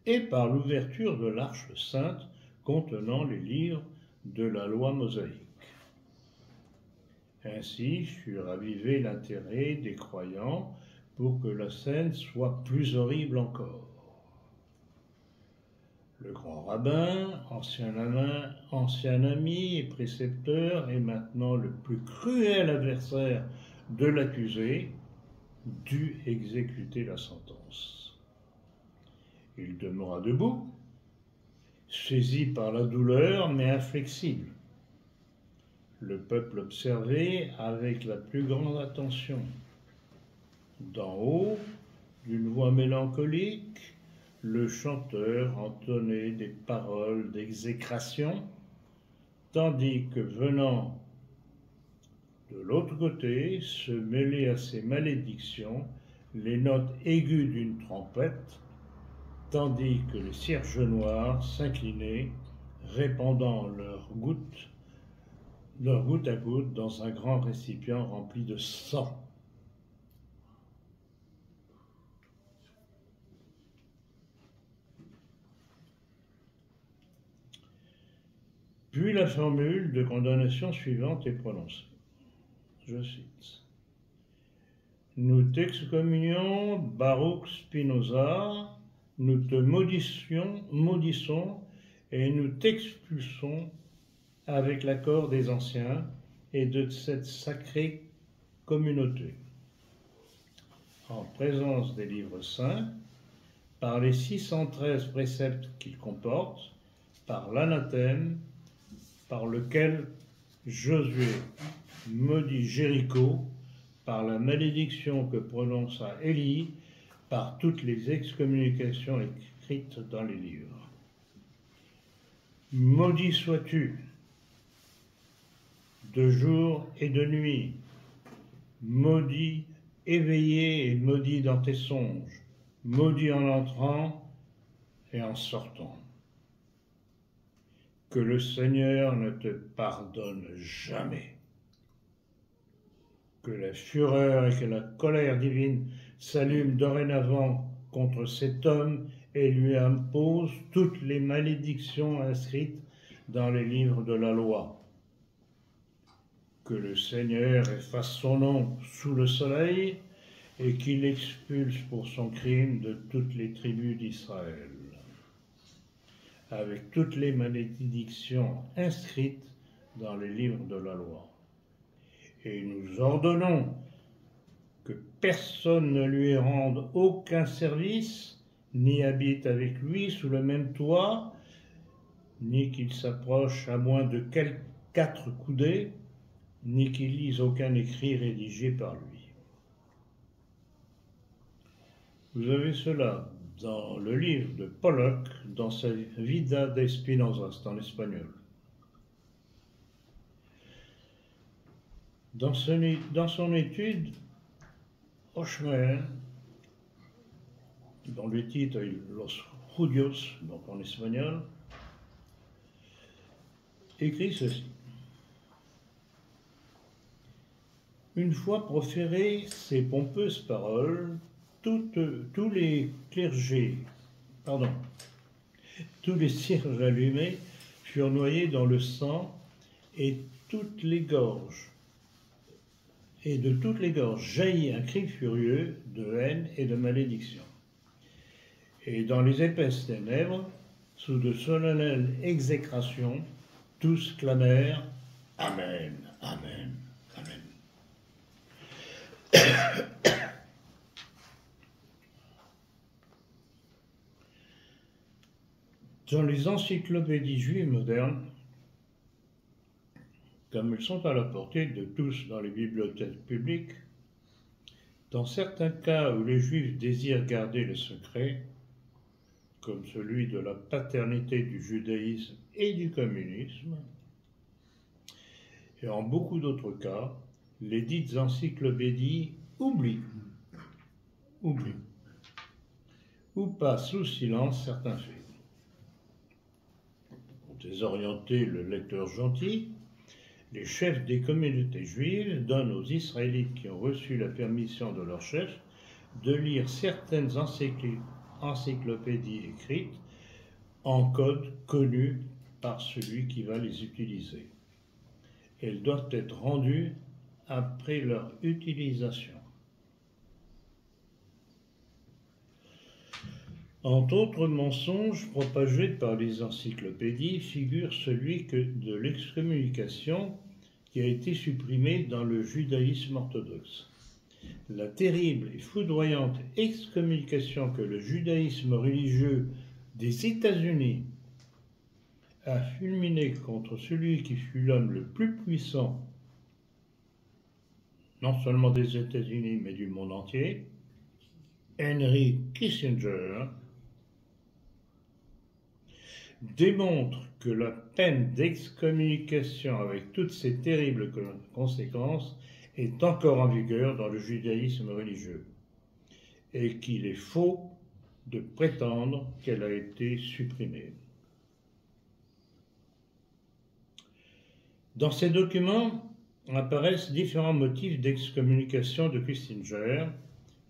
et par l'ouverture de l'arche sainte contenant les livres de la loi mosaïque. Ainsi fut ravivé l'intérêt des croyants pour que la scène soit plus horrible encore. Le grand rabbin, ancien ami et précepteur, et maintenant le plus cruel adversaire de l'accusé, dut exécuter la sentence. Il demeura debout, saisi par la douleur mais inflexible. Le peuple observait avec la plus grande attention. D'en haut, d'une voix mélancolique, le chanteur entonnait des paroles d'exécration, tandis que venant de l'autre côté, se mêlaient à ces malédictions les notes aiguës d'une trompette, tandis que les cierges noirs s'inclinaient, répandant leur goutte à goutte dans un grand récipient rempli de sang. Puis la formule de condamnation suivante est prononcée. Je cite. Nous t'excommunions, Baruch Spinoza, nous te maudissons et nous t'expulsons avec l'accord des anciens et de cette sacrée communauté. En présence des livres saints, par les 613 préceptes qu'ils comportent, par l'anathème, par lequel Josué maudit Jéricho, par la malédiction que prononça Élie, par toutes les excommunications écrites dans les livres. Maudit sois-tu, de jour et de nuit, maudit éveillé et maudit dans tes songes, maudit en entrant et en sortant. Que le Seigneur ne te pardonne jamais. Que la fureur et que la colère divine s'allument dorénavant contre cet homme et lui impose toutes les malédictions inscrites dans les livres de la loi. Que le Seigneur efface son nom sous le soleil et qu'il expulse pour son crime de toutes les tribus d'Israël, avec toutes les malédictions inscrites dans les livres de la loi. Et nous ordonnons que personne ne lui rende aucun service, ni habite avec lui sous le même toit, ni qu'il s'approche à moins de 4 coudées, ni qu'il lise aucun écrit rédigé par lui. Vous avez cela dans le livre de Pollock, dans sa Vida de Spinoza, c'est en espagnol. Dans son étude, Hochmer, dont le titre est Los Judíos, donc en espagnol, écrit ceci. Une fois proférées ces pompeuses paroles, tous les cierges allumés furent noyés dans le sang et de toutes les gorges jaillit un cri furieux de haine et de malédiction. Et dans les épaisses ténèbres, sous de solennelles exécrations, tous clamèrent « Amen, Amen, Amen ». Dans les encyclopédies juives modernes, comme elles sont à la portée de tous dans les bibliothèques publiques, dans certains cas où les Juifs désirent garder le secret, comme celui de la paternité du judaïsme et du communisme, et en beaucoup d'autres cas, les dites encyclopédies oublient ou passent sous silence certains faits. Pour désorienter le lecteur gentil, les chefs des communautés juives donnent aux Israélites qui ont reçu la permission de leur chef de lire certaines encyclopédies écrites en code connu par celui qui va les utiliser. Elles doivent être rendues après leur utilisation. Entre autres mensonges propagés par les encyclopédies figure celui de l'excommunication qui a été supprimée dans le judaïsme orthodoxe. La terrible et foudroyante excommunication que le judaïsme religieux des États-Unis a fulminé contre celui qui fut l'homme le plus puissant, non seulement des États-Unis mais du monde entier, Henry Kissinger, démontre que la peine d'excommunication avec toutes ses terribles conséquences est encore en vigueur dans le judaïsme religieux et qu'il est faux de prétendre qu'elle a été supprimée. Dans ces documents apparaissent différents motifs d'excommunication de Kissinger,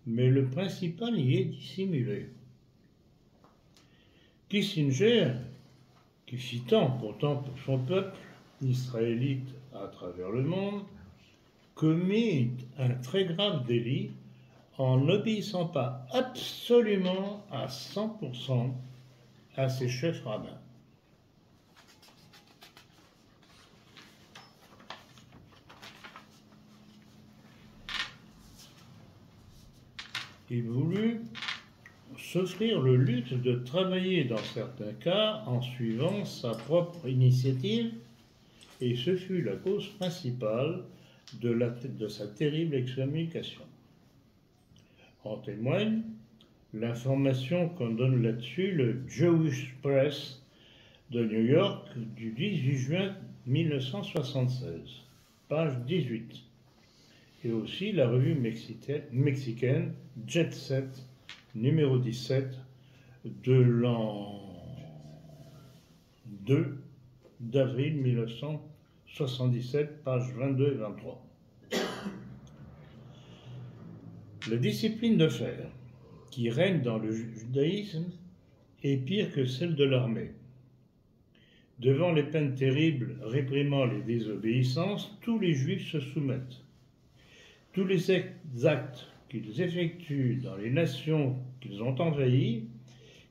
mais le principal y est dissimulé. Kissinger, qui fit tant pourtant pour son peuple israélite à travers le monde, commet un très grave délit en n'obéissant pas absolument à 100% à ses chefs rabbins. Il voulut s'offrir le luxe de travailler dans certains cas en suivant sa propre initiative, et ce fut la cause principale de sa terrible excommunication. En témoigne l'information qu'on donne là-dessus le Jewish Press de New York du 18 juin 1976, page 18. et aussi la revue mexicaine Jet Set, numéro 17, de l'an 2 d'avril 1977, pages 22 et 23. La discipline de fer qui règne dans le judaïsme est pire que celle de l'armée. Devant les peines terribles réprimant les désobéissances, tous les juifs se soumettent. Tous les actes qu'ils effectuent dans les nations qu'ils ont envahies,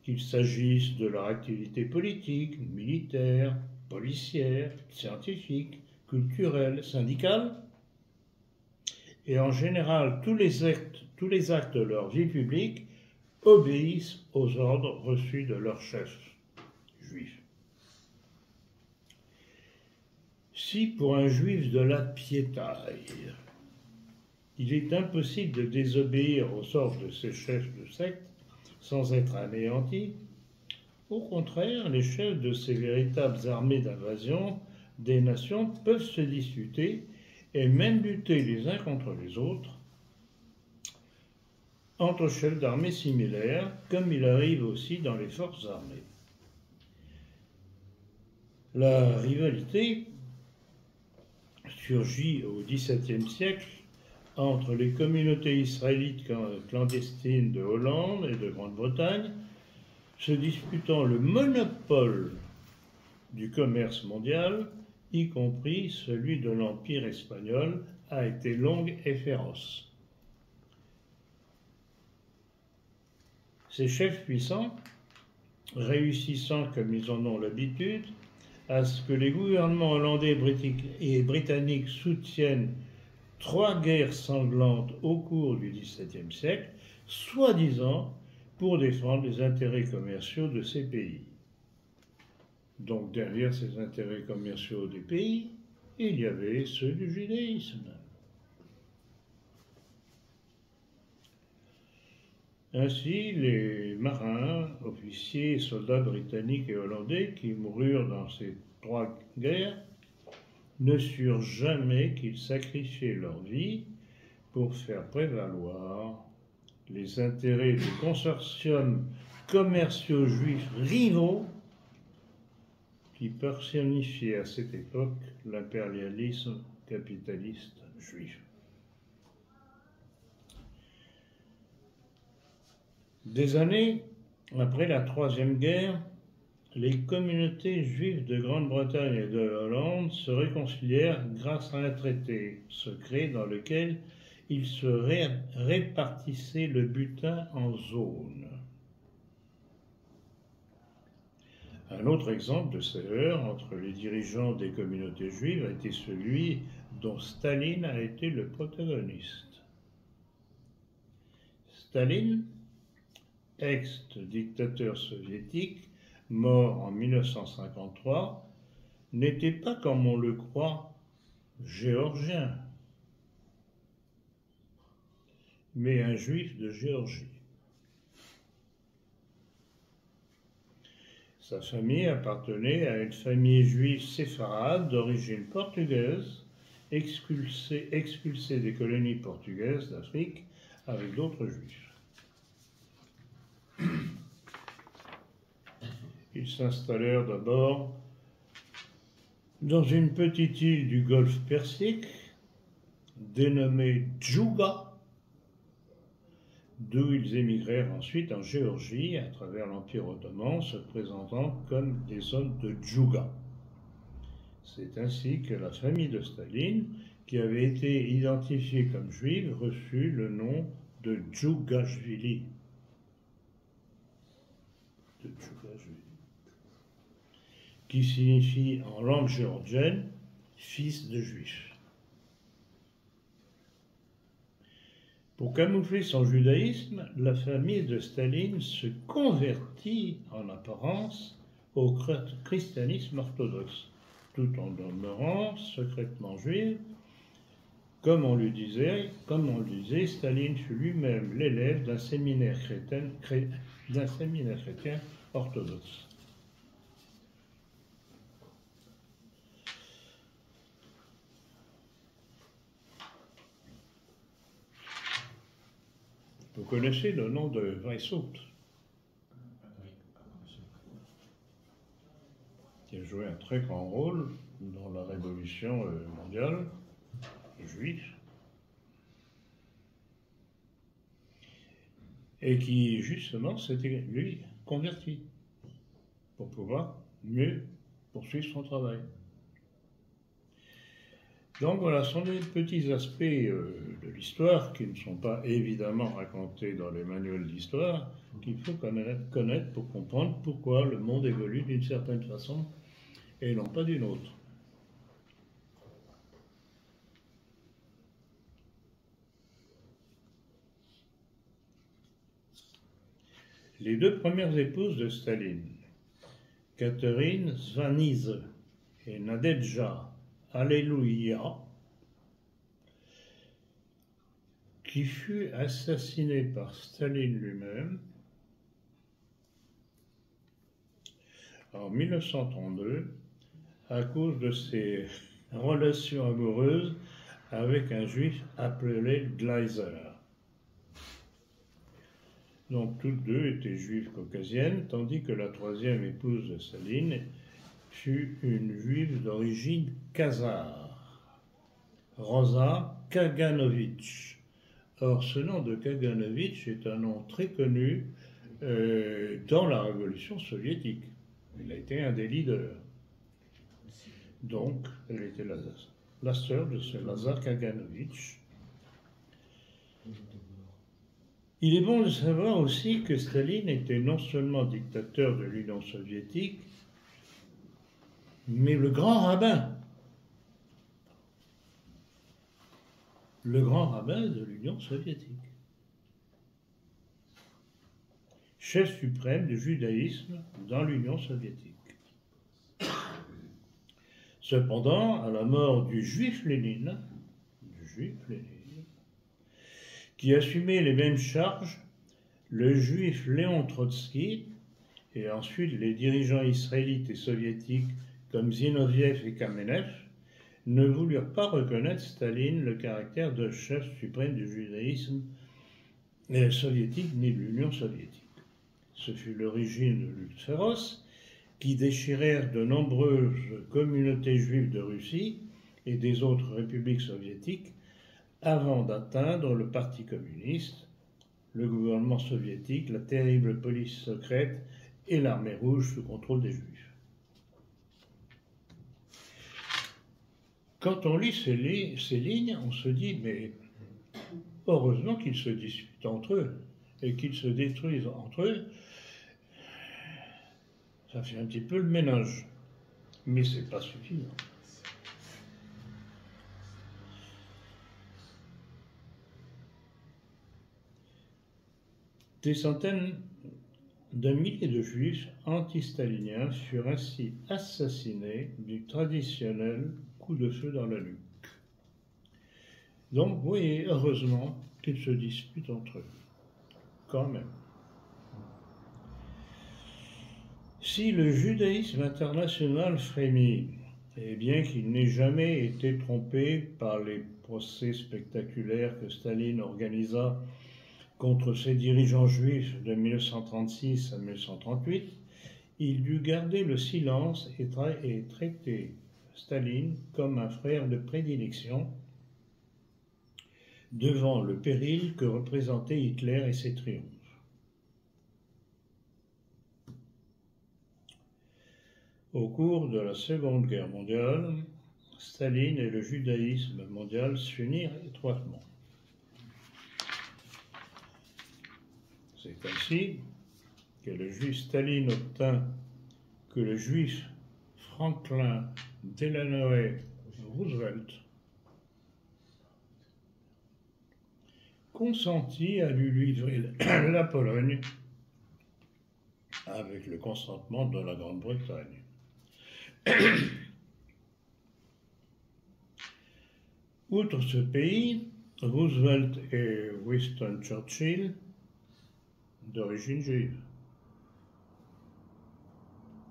qu'il s'agisse de leur activité politique, militaire, policière, scientifique, culturelle, syndicale, et en général tous les actes de leur vie publique obéissent aux ordres reçus de leurs chefs juifs. Si pour un juif de la piétaille, il est impossible de désobéir aux ordres de ses chefs de secte sans être anéanti, au contraire, les chefs de ces véritables armées d'invasion des nations peuvent se disputer et même lutter les uns contre les autres entre chefs d'armée similaires, comme il arrive aussi dans les forces armées. La rivalité surgit au XVIIe siècle entre les communautés israélites clandestines de Hollande et de Grande-Bretagne, se disputant le monopole du commerce mondial, y compris celui de l'Empire espagnol, a été longue et féroce. Ces chefs puissants, réussissant comme ils en ont l'habitude, à ce que les gouvernements hollandais et britanniques soutiennent 3 guerres sanglantes au cours du XVIIe siècle, soi-disant pour défendre les intérêts commerciaux de ces pays. Donc derrière ces intérêts commerciaux des pays, il y avait ceux du judaïsme. Ainsi, les marins, officiers et soldats britanniques et hollandais qui moururent dans ces 3 guerres ne surent jamais qu'ils sacrifiaient leur vie pour faire prévaloir les intérêts des consortiums commerciaux juifs rivaux qui personnifiaient à cette époque l'impérialisme capitaliste juif. Des années après la Troisième Guerre, les communautés juives de Grande-Bretagne et de Hollande se réconcilièrent grâce à un traité secret dans lequel ils se répartissaient le butin en zones. Un autre exemple de ces heurts entre les dirigeants des communautés juives a été celui dont Staline a été le protagoniste. Staline, ex-dictateur soviétique, mort en 1953, n'était pas, comme on le croit, géorgien, mais un juif de Géorgie. Sa famille appartenait à une famille juive séfarade d'origine portugaise, expulsée des colonies portugaises d'Afrique avec d'autres juifs. Ils s'installèrent d'abord dans une petite île du golfe Persique, dénommée Djouga, d'où ils émigrèrent ensuite en Géorgie à travers l'Empire ottoman, se présentant comme des zones de Djouga. C'est ainsi que la famille de Staline, qui avait été identifiée comme juive, reçut le nom de Djougashvili. Qui signifie en langue géorgienne « fils de juif ». Pour camoufler son judaïsme, la famille de Staline se convertit en apparence au christianisme orthodoxe, tout en demeurant secrètement juive. Comme on le disait, Staline fut lui-même l'élève d'un séminaire chrétien orthodoxe. Vous connaissez le nom de Weishaupt, qui a joué un très grand rôle dans la Révolution mondiale, juif, et qui justement s'était, lui, converti pour pouvoir mieux poursuivre son travail. Donc voilà, ce sont des petits aspects de l'histoire qui ne sont pas évidemment racontés dans les manuels d'histoire, qu'il faut connaître pour comprendre pourquoi le monde évolue d'une certaine façon et non pas d'une autre. Les deux premières épouses de Staline, Catherine Svanize et Nadezhda Alléluia, qui fut assassiné par Staline lui-même en 1932 à cause de ses relations amoureuses avec un juif appelé Gleiser. Donc toutes deux étaient juives caucasiennes, tandis que la troisième épouse de Staline fut une juive d'origine khazare, Rosa Kaganovich. Or, ce nom de Kaganovich est un nom très connu dans la Révolution soviétique. Il a été un des leaders. Donc, elle était la sœur de ce Lazar Kaganovich. Il est bon de savoir aussi que Staline était non seulement dictateur de l'Union soviétique, mais le grand rabbin de l'Union soviétique, chef suprême du judaïsme dans l'Union soviétique. Cependant, à la mort du juif Lénine, qui assumait les mêmes charges, le juif Léon Trotsky et ensuite les dirigeants israélites et soviétiques comme Zinoviev et Kamenev ne voulurent pas reconnaître Staline le caractère de chef suprême du judaïsme soviétique ni de l'Union soviétique. Ce fut l'origine de luttes féroces qui déchirèrent de nombreuses communautés juives de Russie et des autres républiques soviétiques avant d'atteindre le Parti communiste, le gouvernement soviétique, la terrible police secrète et l'armée rouge sous contrôle des Juifs. Quand on lit ces lignes, on se dit, mais heureusement qu'ils se disputent entre eux et qu'ils se détruisent entre eux. Ça fait un petit peu le ménage, mais c'est pas suffisant. Des centaines de milliers de juifs anti-staliniens furent ainsi assassinés du traditionnel coup de feu dans la nuque. Donc, vous voyez, heureusement qu'ils se disputent entre eux, quand même. Si le judaïsme international frémit, et bien qu'il n'ait jamais été trompé par les procès spectaculaires que Staline organisa contre ses dirigeants juifs de 1936 à 1938, il dut garder le silence et traiter Staline comme un frère de prédilection devant le péril que représentaient Hitler et ses triomphes. Au cours de la Seconde Guerre mondiale, Staline et le judaïsme mondial s'unirent étroitement. C'est ainsi que le juif Staline obtint que le juif Franklin Delano Roosevelt consentit à lui livrer la Pologne avec le consentement de la Grande-Bretagne. Outre ce pays, Roosevelt et Winston Churchill, d'origine juive.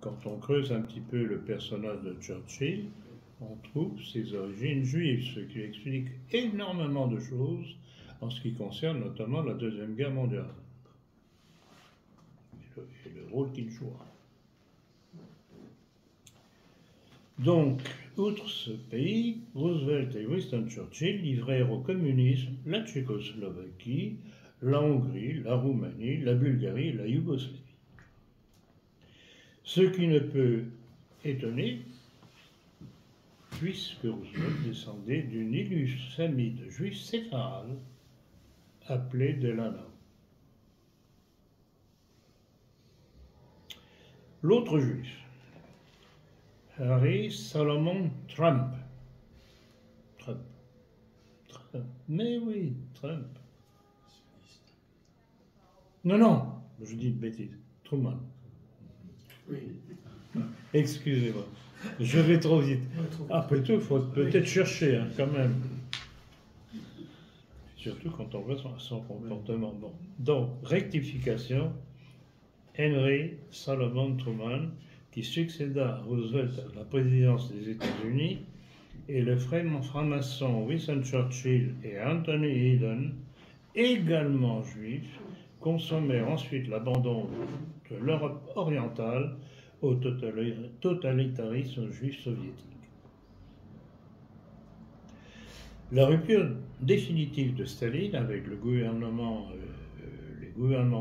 Quand on creuse un petit peu le personnage de Churchill, on trouve ses origines juives, ce qui explique énormément de choses en ce qui concerne notamment la Deuxième Guerre mondiale et le rôle qu'il jouera. Donc, outre ce pays, Roosevelt et Winston Churchill livrèrent au communisme la Tchécoslovaquie, la Hongrie, la Roumanie, la Bulgarie et la Yougoslavie. Ce qui ne peut étonner, puisque Roosevelt descendait d'une illustre famille de juifs séfarades appelés des Lanau. L'autre juif, Harry Salomon Trump. Mais oui, Trump. Non, je dis une bêtise. Truman. Oui. Excusez-moi, je vais trop vite. Après tout, il faut peut-être chercher, hein, quand même. Surtout quand on voit son comportement. Bon. Donc, rectification, Henry Salomon Truman, qui succéda à Roosevelt à la présidence des États-Unis, et le franc-maçon Winston Churchill et Anthony Eden, également juifs, consommèrent ensuite l'abandon de l'Europe orientale au totalitarisme juif soviétique. La rupture définitive de Staline avec les gouvernements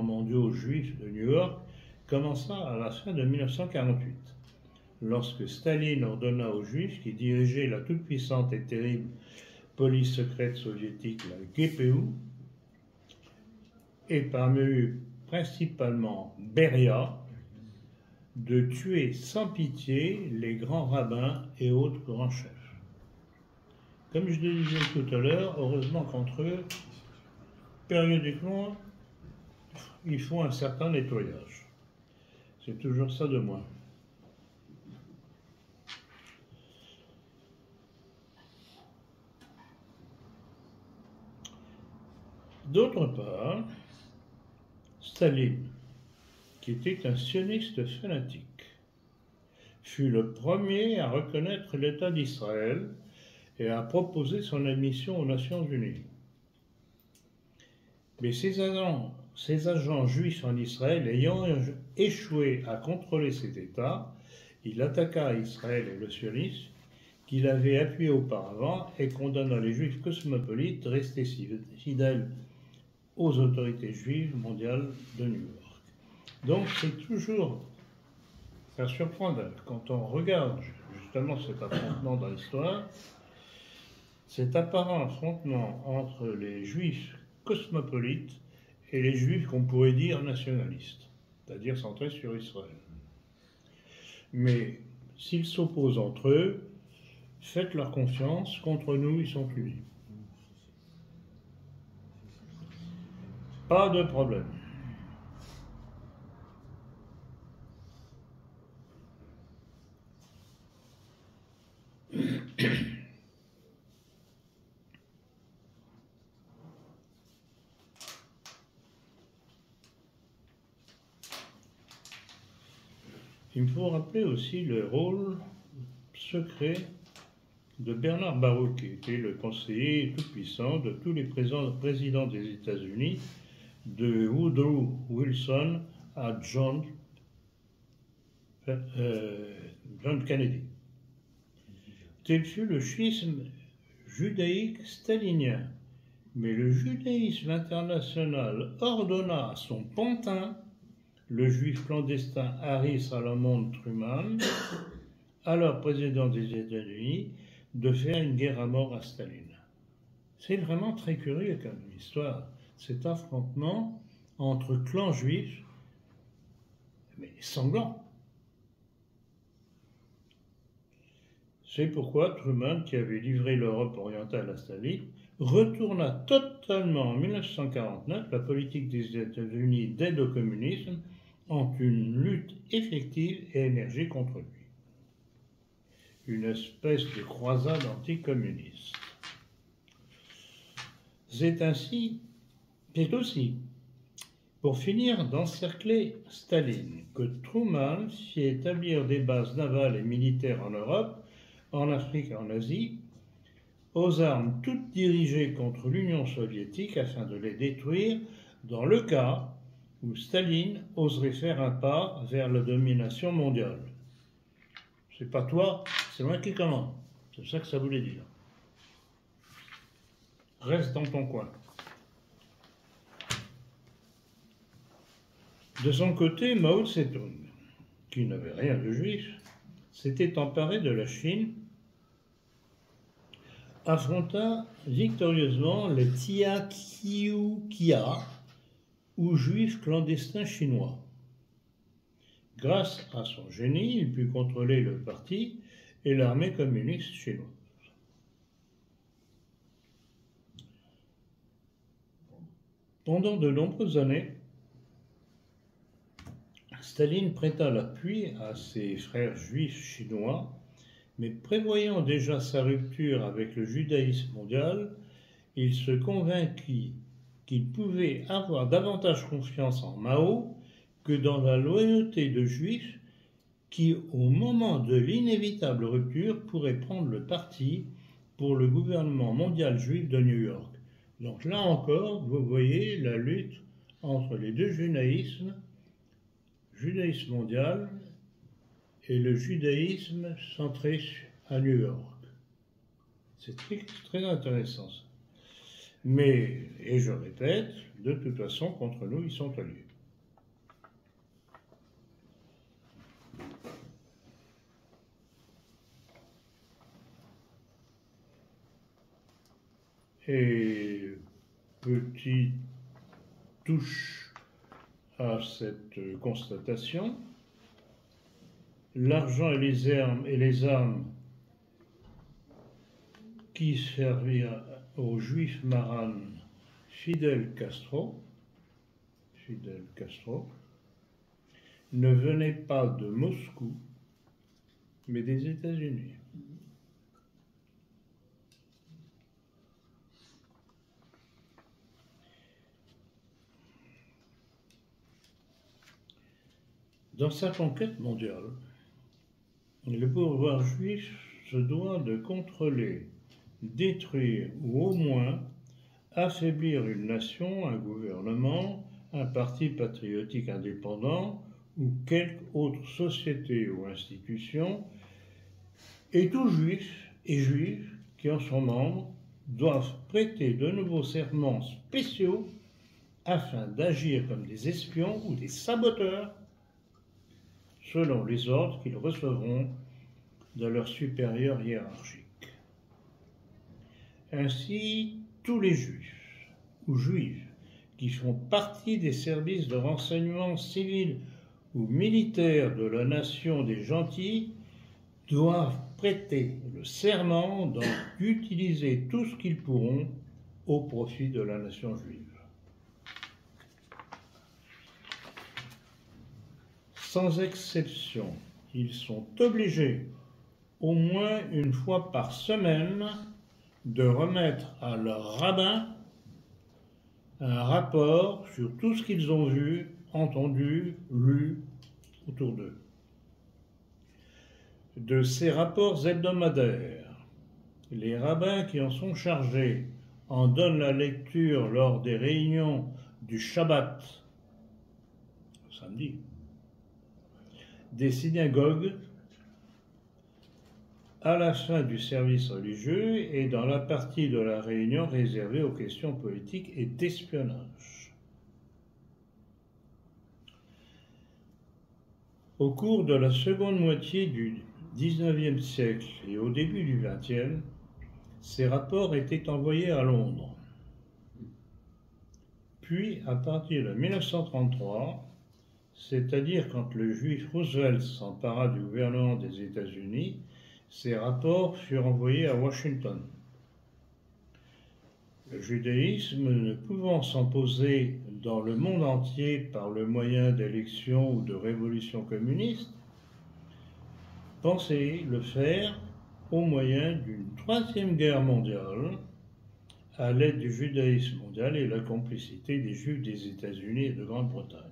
mondiaux juifs de New York commença à la fin de 1948, lorsque Staline ordonna aux Juifs qui dirigeaient la toute-puissante et terrible police secrète soviétique, la GPU, et parmi eux principalement Beria, de tuer sans pitié les grands rabbins et autres grands chefs. Comme je le disais tout à l'heure, heureusement qu'entre eux, périodiquement, il faut un certain nettoyage. C'est toujours ça de moins. D'autre part, Staline, qui était un sioniste fanatique, fut le premier à reconnaître l'État d'Israël et à proposer son admission aux Nations Unies. Mais ces agents juifs en Israël ayant échoué à contrôler cet État, il attaqua Israël et le sionisme qu'il avait appuyé auparavant et condamna les juifs cosmopolites restés fidèles aux autorités juives mondiales de New York. Donc c'est toujours, ça surprend quand on regarde justement cet affrontement dans l'histoire, cet apparent affrontement entre les juifs cosmopolites et les juifs qu'on pourrait dire nationalistes, c'est-à-dire centrés sur Israël. Mais s'ils s'opposent entre eux, faites leur confiance, contre nous ils sont unis. Pas de problème. Il faut rappeler aussi le rôle secret de Bernard Baruch, qui était le conseiller tout-puissant de tous les présidents des États-Unis, de Woodrow Wilson à John Kennedy. Tel fut le schisme judaïque stalinien, mais le judaïsme international ordonna à son pantin, le juif clandestin Harry Salomon Truman, alors président des États-Unis, de faire une guerre à mort à Staline. C'est vraiment très curieux comme histoire, cet affrontement entre clans juifs, mais sanglants. C'est pourquoi Truman, qui avait livré l'Europe orientale à Staline, retourna totalement en 1949 la politique des États-Unis d'aide au communisme en une lutte effective et énergique contre lui. Une espèce de croisade anticommuniste. C'est aussi pour finir d'encercler Staline que Truman fit établir des bases navales et militaires en Europe, en Afrique et en Asie, aux armes toutes dirigées contre l'Union soviétique afin de les détruire dans le cas où Staline oserait faire un pas vers la domination mondiale. C'est pas toi, c'est moi qui commande. C'est ça que ça voulait dire. Reste dans ton coin. De son côté, Mao Tse-tung, qui n'avait rien de juif, s'était emparé de la Chine, affronta victorieusement les Tiaqiuqia, ou juifs clandestins chinois. Grâce à son génie, il put contrôler le parti et l'armée communiste chinoise. Pendant de nombreuses années, Staline prêta l'appui à ses frères juifs chinois, mais prévoyant déjà sa rupture avec le judaïsme mondial, il se convainquit qu'il pouvait avoir davantage confiance en Mao que dans la loyauté de juifs qui, au moment de l'inévitable rupture, pourraient prendre le parti pour le gouvernement mondial juif de New York. Donc là encore, vous voyez la lutte entre les deux judaïsmes, judaïsme mondial et le judaïsme centré à New York. C'est très intéressant ça. Mais, et je répète, de toute façon, contre nous, ils sont alliés. Et petite touche à cette constatation, l'argent et les armes qui servirent au juif maran Fidel Castro ne venaient pas de Moscou, mais des États-Unis. Dans sa conquête mondiale, le pouvoir juif se doit de contrôler, détruire ou au moins affaiblir une nation, un gouvernement, un parti patriotique indépendant ou quelque autre société ou institution, et tout juif et juive qui en sont membres doivent prêter de nouveaux serments spéciaux afin d'agir comme des espions ou des saboteurs selon les ordres qu'ils recevront de leurs supérieurs hiérarchiques. Ainsi, tous les juifs ou juives qui font partie des services de renseignement civil ou militaire de la nation des gentils doivent prêter le serment d'utiliser tout ce qu'ils pourront au profit de la nation juive. Sans exception, ils sont obligés, au moins une fois par semaine, de remettre à leur rabbin un rapport sur tout ce qu'ils ont vu, entendu, lu autour d'eux. De ces rapports hebdomadaires, les rabbins qui en sont chargés en donnent la lecture lors des réunions du Shabbat, samedi, des synagogues, à la fin du service religieux et dans la partie de la réunion réservée aux questions politiques et d'espionnage. Au cours de la seconde moitié du XIXe siècle et au début du XXe, ces rapports étaient envoyés à Londres. Puis, à partir de 1933, c'est-à-dire quand le juif Roosevelt s'empara du gouvernement des États-Unis, ces rapports furent envoyés à Washington. Le judaïsme ne pouvant s'imposer dans le monde entier par le moyen d'élections ou de révolutions communistes, pensait le faire au moyen d'une troisième guerre mondiale, à l'aide du judaïsme mondial et la complicité des juifs des États-Unis et de Grande-Bretagne.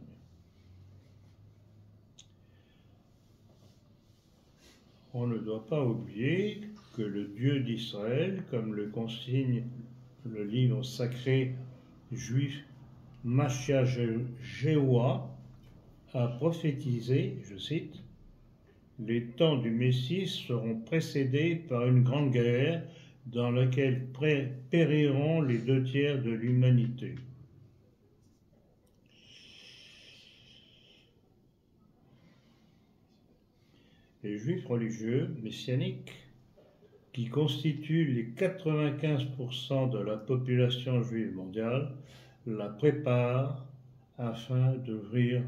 On ne doit pas oublier que le Dieu d'Israël, comme le consigne le livre sacré juif Machia Jéhoua, a prophétisé, je cite, « Les temps du Messie seront précédés par une grande guerre dans laquelle périront les 2/3 de l'humanité. » Les Juifs religieux messianiques, qui constituent les 95% de la population juive mondiale, la préparent afin d'ouvrir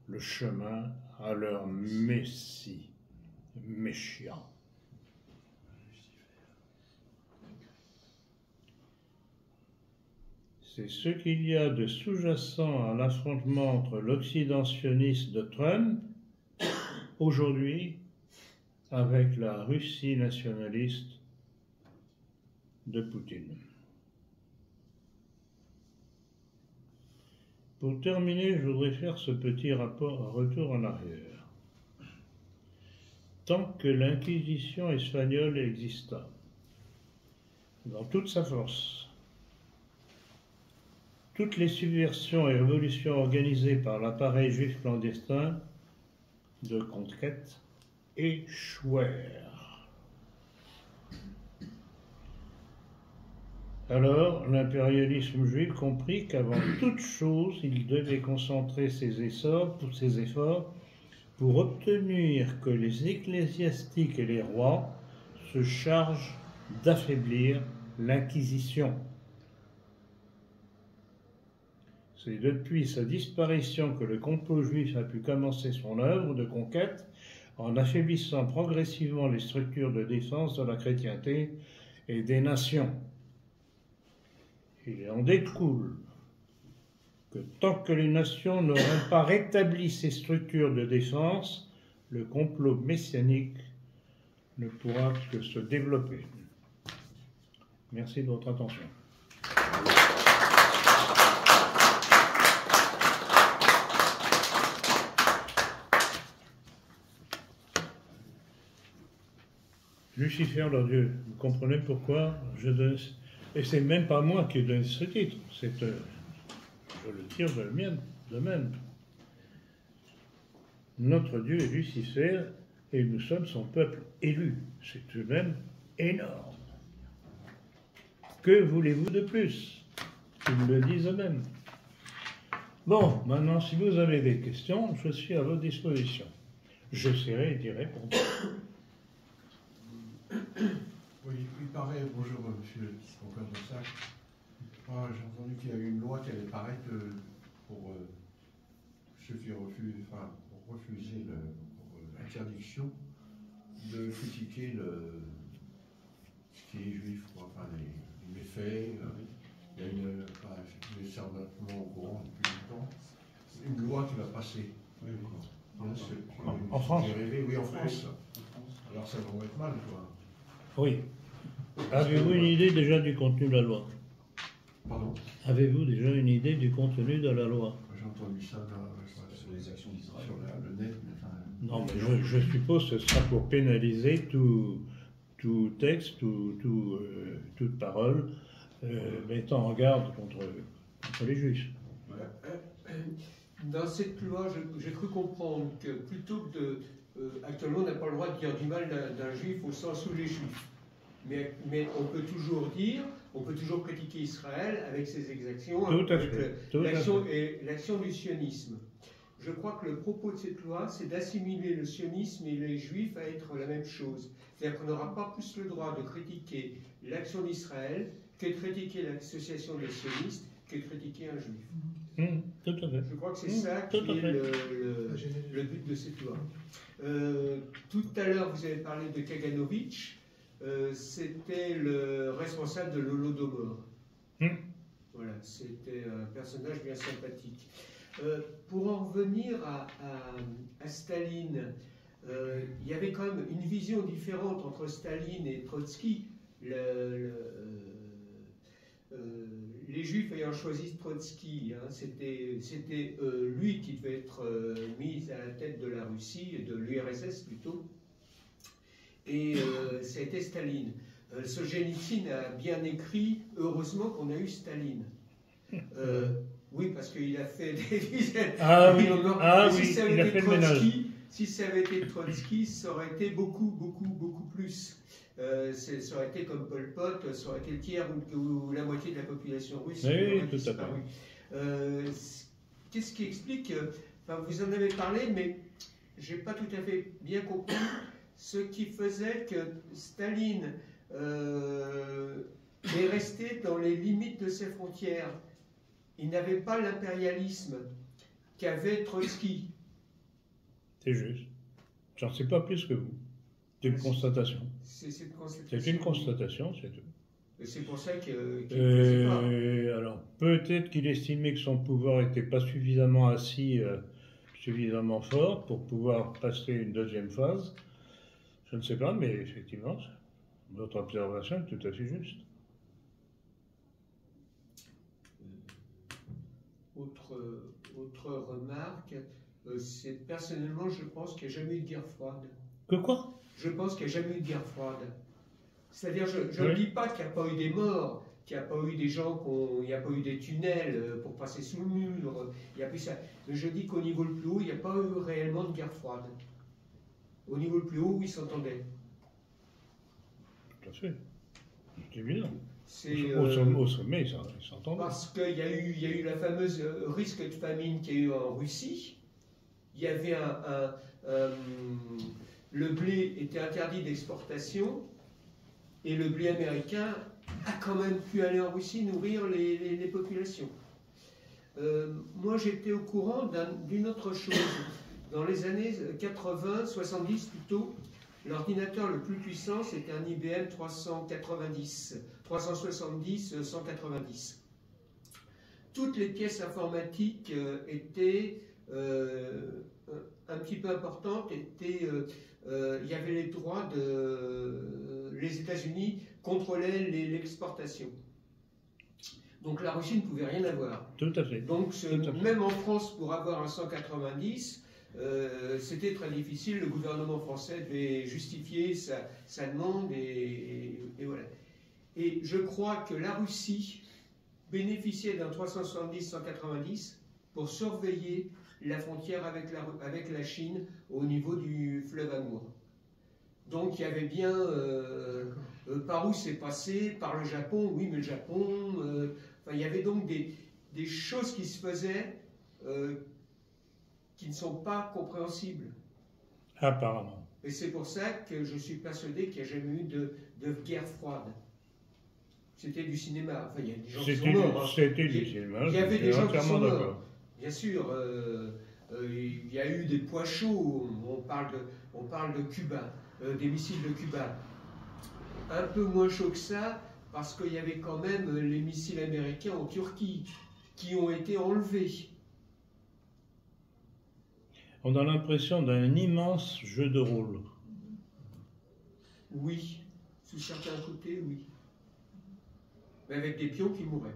le chemin à leur Messie, Messia. C'est ce qu'il y a de sous-jacent à l'affrontement entre l'Occident sioniste de Trump, aujourd'hui, avec la Russie nationaliste de Poutine. Pour terminer, je voudrais faire ce petit retour en arrière. Tant que l'Inquisition espagnole exista, dans toute sa force, toutes les subversions et révolutions organisées par l'appareil juif clandestin de conquête échouèrent. Alors, l'impérialisme juif comprit qu'avant toute chose, il devait concentrer ses efforts pour obtenir que les ecclésiastiques et les rois se chargent d'affaiblir l'Inquisition. C'est depuis sa disparition que le complot juif a pu commencer son œuvre de conquête en affaiblissant progressivement les structures de défense de la chrétienté et des nations. Il en découle que tant que les nations n'auront pas rétabli ces structures de défense, le complot messianique ne pourra que se développer. Merci de votre attention. Lucifer, leur Dieu, vous comprenez pourquoi je donne... Et c'est même pas moi qui ai donné ce titre, c'est, je le tire de même. Notre Dieu est Lucifer et nous sommes son peuple élu. C'est tout de même énorme. Que voulez-vous de plus? Ils le disent eux-mêmes. Bon, maintenant, si vous avez des questions, je suis à votre disposition. J'essaierai d'y répondre. Oui, il paraît, bonjour monsieur le concorde de sac. J'ai entendu qu'il y a eu une loi qui allait paraître pour ceux qui refusent, enfin, pour refuser l'interdiction de critiquer ce qui est juif, quoi, enfin, les méfaits. Il y a une, enfin, je suis certainement au courant depuis longtemps, une loi qui va passer. Oui, oui. En France? Oui, en France. Alors ça va être mal, quoi. Oui. Avez-vous une idée déjà du contenu de la loi? Pardon? Avez-vous déjà une idée du contenu de la loi? J'ai entendu ça sur les actions d'Israël, sur le net. Enfin, non, mais je suppose que ce sera pour pénaliser tout texte, toute parole mettant en garde contre les Juifs. Dans cette loi, j'ai cru comprendre que plutôt que de... actuellement, on n'a pas le droit de dire du mal d'un juif au sens où les juifs. Mais on peut toujours dire, on peut toujours critiquer Israël avec ses exactions, avec l'action du sionisme. Je crois que le propos de cette loi, c'est d'assimiler le sionisme et les juifs à être la même chose. C'est-à-dire qu'on n'aura pas plus le droit de critiquer l'action d'Israël que de critiquer l'association des sionistes, que de critiquer un juif. Tout à fait. Je crois que c'est ça qui est le but de cette loi. Tout à l'heure, vous avez parlé de Kaganovich. C'était le responsable de l'Holodomor. Voilà, c'était un personnage bien sympathique. Pour en revenir à Staline, il y avait quand même une vision différente entre Staline et Trotsky. Les Juifs ayant choisi Trotsky, hein, c'était lui qui devait être mis à la tête de la Russie, de l'URSS plutôt. et ça a été Staline. Solzhenitsyn a bien écrit « Heureusement qu'on a eu Staline ». Oui, parce qu'il a fait des dizaines. Ah oui, il a fait le ménage. Si ça avait été Trotsky, ça aurait été beaucoup plus. Ça aurait été comme Pol Pot, ça aurait été le tiers ou la moitié de la population russe. Oui, tout à fait. Qu'est-ce qui explique, enfin, vous en avez parlé, mais je n'ai pas tout à fait bien compris ce qui faisait que Staline est resté dans les limites de ses frontières. Il n'avait pas l'impérialisme qu'avait Trotsky. C'est juste. J'en sais pas plus que vous. C'est une constatation. C'est une constatation. C'est une constatation, c'est tout. Et c'est pour ça qu'il ne pas. Alors, peut-être qu'il estimait que son pouvoir n'était pas suffisamment assis, suffisamment fort pour pouvoir passer une deuxième phase. Je ne sais pas, mais effectivement, votre observation est tout à fait juste. Autre remarque, c'est personnellement, je pense qu'il n'y a jamais eu de guerre froide. Que quoi? Je pense qu'il n'y a jamais eu de guerre froide. C'est-à-dire, je ne dis pas qu'il n'y a pas eu des morts, qu'il n'y a pas eu des gens, il n'y a pas eu des tunnels pour passer sous le mur, il y a plus ça. Mais je dis qu'au niveau le plus haut, il n'y a pas eu réellement de guerre froide. Au niveau le plus haut, ils s'entendaient. Tout à fait. C'est évident. Au sommet, ils s'entendent. Parce qu'il y a eu la fameuse risque de famine qu'il y a eu en Russie. Il y avait le blé était interdit d'exportation et le blé américain a quand même pu aller en Russie nourrir les populations. Moi, j'étais au courant d'une autre chose. Dans les années 80, 70 plutôt, l'ordinateur le plus puissant, c'était un IBM 370-190. Toutes les pièces informatiques étaient un petit peu importantes. Il y avait les droits les États-Unis contrôlaient l'exportation. Donc la Russie ne pouvait rien avoir. Tout à fait. Donc même en France, pour avoir un 190, c'était très difficile. Le gouvernement français devait justifier sa demande et voilà. Et je crois que la Russie bénéficiait d'un 370-190 pour surveiller la frontière avec la Chine au niveau du fleuve Amour. Donc il y avait bien par où c'est passé, par le Japon, oui, mais le Japon, il y avait donc des choses qui se faisaient qui ne sont pas compréhensibles. Apparemment. Et c'est pour ça que je suis persuadé qu'il n'y a jamais eu de guerre froide. C'était du cinéma. Enfin, il y a des gens qui sont morts. C'était du cinéma. Il y avait des gens qui sont morts. Bien sûr, il y a eu des poids chauds. On parle de Cuba, des missiles de Cuba. Un peu moins chaud que ça, parce qu'il y avait quand même les missiles américains en Turquie qui ont été enlevés. On a l'impression d'un immense jeu de rôle. Oui, sous certains côtés, oui. Mais avec des pions qui mouraient.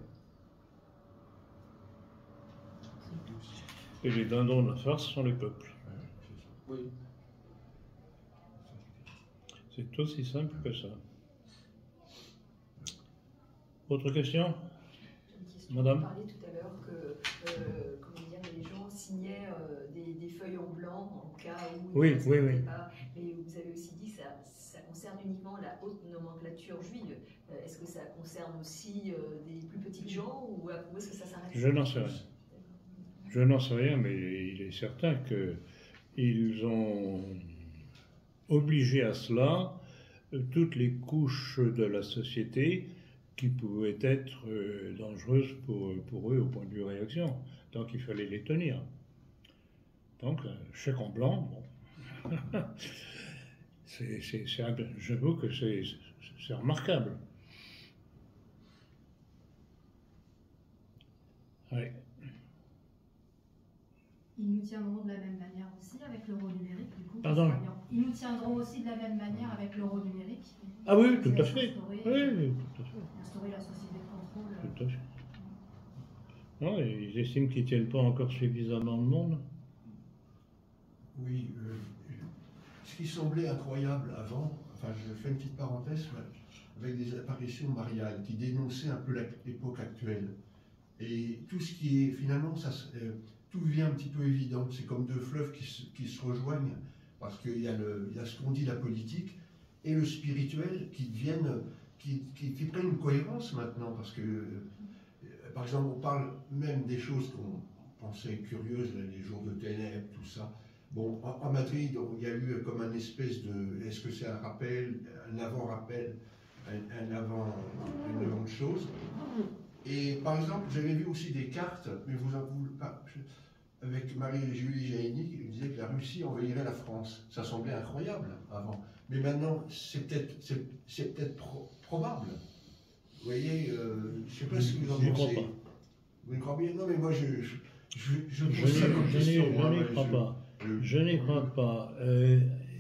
Et les dindons de la farce sont les peuples. Oui. C'est aussi simple que ça. Autre question? Madame? Vous parliez tout à l'heure que les gens signaient des feuilles en blanc en cas où oui, ils ne oui. pas. Mais vous avez aussi dit que ça concerne uniquement la haute nomenclature juive. Est-ce que ça concerne aussi des plus petites gens ou est-ce que ça s'arrête? Je n'en sais rien. Je n'en sais rien, mais il est certain qu'ils ont obligé à cela toutes les couches de la société qui pouvaient être dangereuses pour eux au point de vue réaction. Donc il fallait les tenir. Donc, chèque en blanc, bon. J'avoue que c'est remarquable. Oui. Ils nous tiendront de la même manière aussi avec l'euro numérique, du coup. Pardon. Ils nous tiendront aussi de la même manière avec l'euro numérique. Ah oui, tout à fait. Oui, tout à fait. Instaurer la société de contrôle. Tout à fait. Non, ils estiment qu'ils ne tiennent pas encore suffisamment le monde. Oui, ce qui semblait incroyable avant, enfin je fais une petite parenthèse, avec des apparitions mariales qui dénonçaient un peu l'époque actuelle. Et tout ce qui est, finalement, tout devient un petit peu évident. C'est comme deux fleuves qui se rejoignent, parce qu'il y a ce qu'on dit la politique et le spirituel qui deviennent, qui prennent une cohérence maintenant, parce que, par exemple, on parle même des choses qu'on pensait curieuses, les jours de ténèbres, tout ça. Bon, à Madrid, il y a eu comme un espèce de, est-ce que c'est un rappel, un avant-rappel, un avant de choses. Et par exemple, j'avais vu aussi des cartes, mais avec Marie-Julie Jaïni, qui disait que la Russie envahirait la France. Ça semblait incroyable avant. Mais maintenant, c'est peut-être probable. Vous voyez, je ne sais pas ce que vous en pensez. Je ne crois pas. Vous ne croyez pas? Non, mais moi, je n'y crois pas. Je n'y crois pas.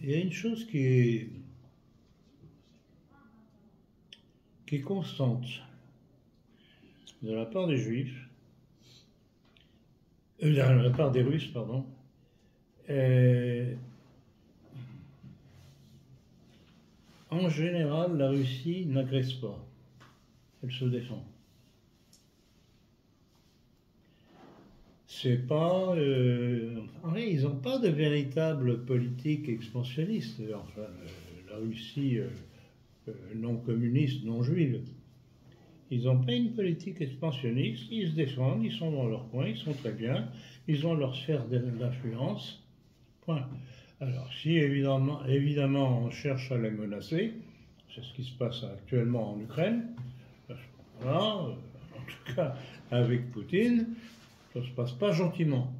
Il y a une chose qui est constante de la part des Juifs, de la part des Russes, pardon. En général, la Russie n'agresse pas. Elle se défend. C'est pas... ils n'ont pas de véritable politique expansionniste. Enfin, la Russie non communiste, non juive. Ils n'ont pas une politique expansionniste, ils se défendent, ils sont dans leur coin, ils sont très bien, ils ont leur sphère d'influence. Point. Alors, si évidemment on cherche à les menacer, c'est ce qui se passe actuellement en Ukraine, voilà, en tout cas avec Poutine, ça ne se passe pas gentiment.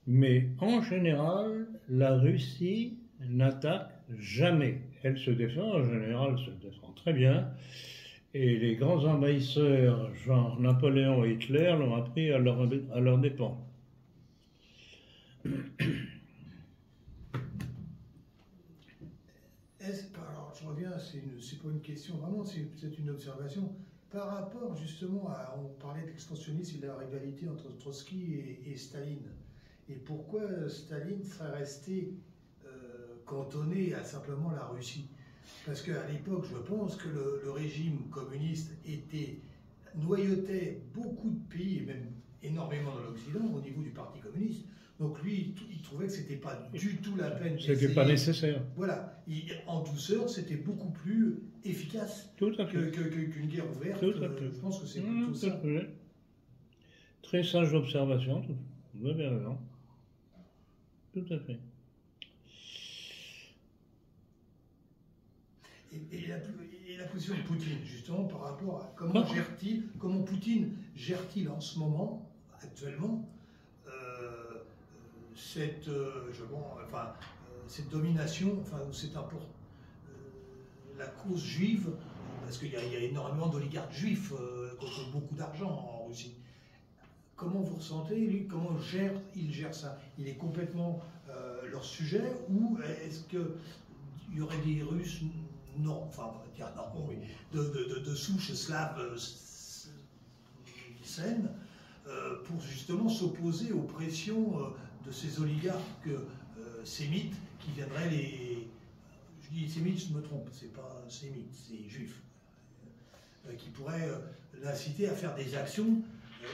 Mais en général, la Russie n'attaque jamais. Elle se défend, en général, elle se défend très bien. Et les grands envahisseurs, genre Napoléon et Hitler, l'ont appris à leur dépens. Alors, je reviens, c'est pas une question vraiment, c'est peut-être une observation. Par rapport justement on parlait d'expansionnisme et de la rivalité entre Trotsky et Staline. Et pourquoi Staline serait resté cantonné à simplement la Russie? Parce qu'à l'époque, je pense que le régime communiste noyautait beaucoup de pays, et même énormément dans l'Occident, au niveau du Parti communiste. Donc lui, il trouvait que c'était pas du tout la peine. C'était pas nécessaire. Voilà. En douceur, c'était beaucoup plus efficace qu'une guerre ouverte. Tout à fait. Je pense que c'est plutôt ça. Très sage observation, vous avez raison. Tout à fait. Et la position de Poutine, justement, par rapport à comment Poutine gère-t-il en ce moment, actuellement, cette domination, la cause juive, parce qu'il y a énormément d'oligarques juifs qui ont beaucoup d'argent en Russie. Comment vous ressentez, lui, comment il gère ça? Il est complètement leur sujet, ou est-ce qu'il y aurait des Russes de souche slave saine, pour justement s'opposer aux pressions de ces oligarques sémites qui viendraient je dis sémites, je me trompe, c'est pas sémites, c'est juifs, qui pourraient l'inciter à faire des actions,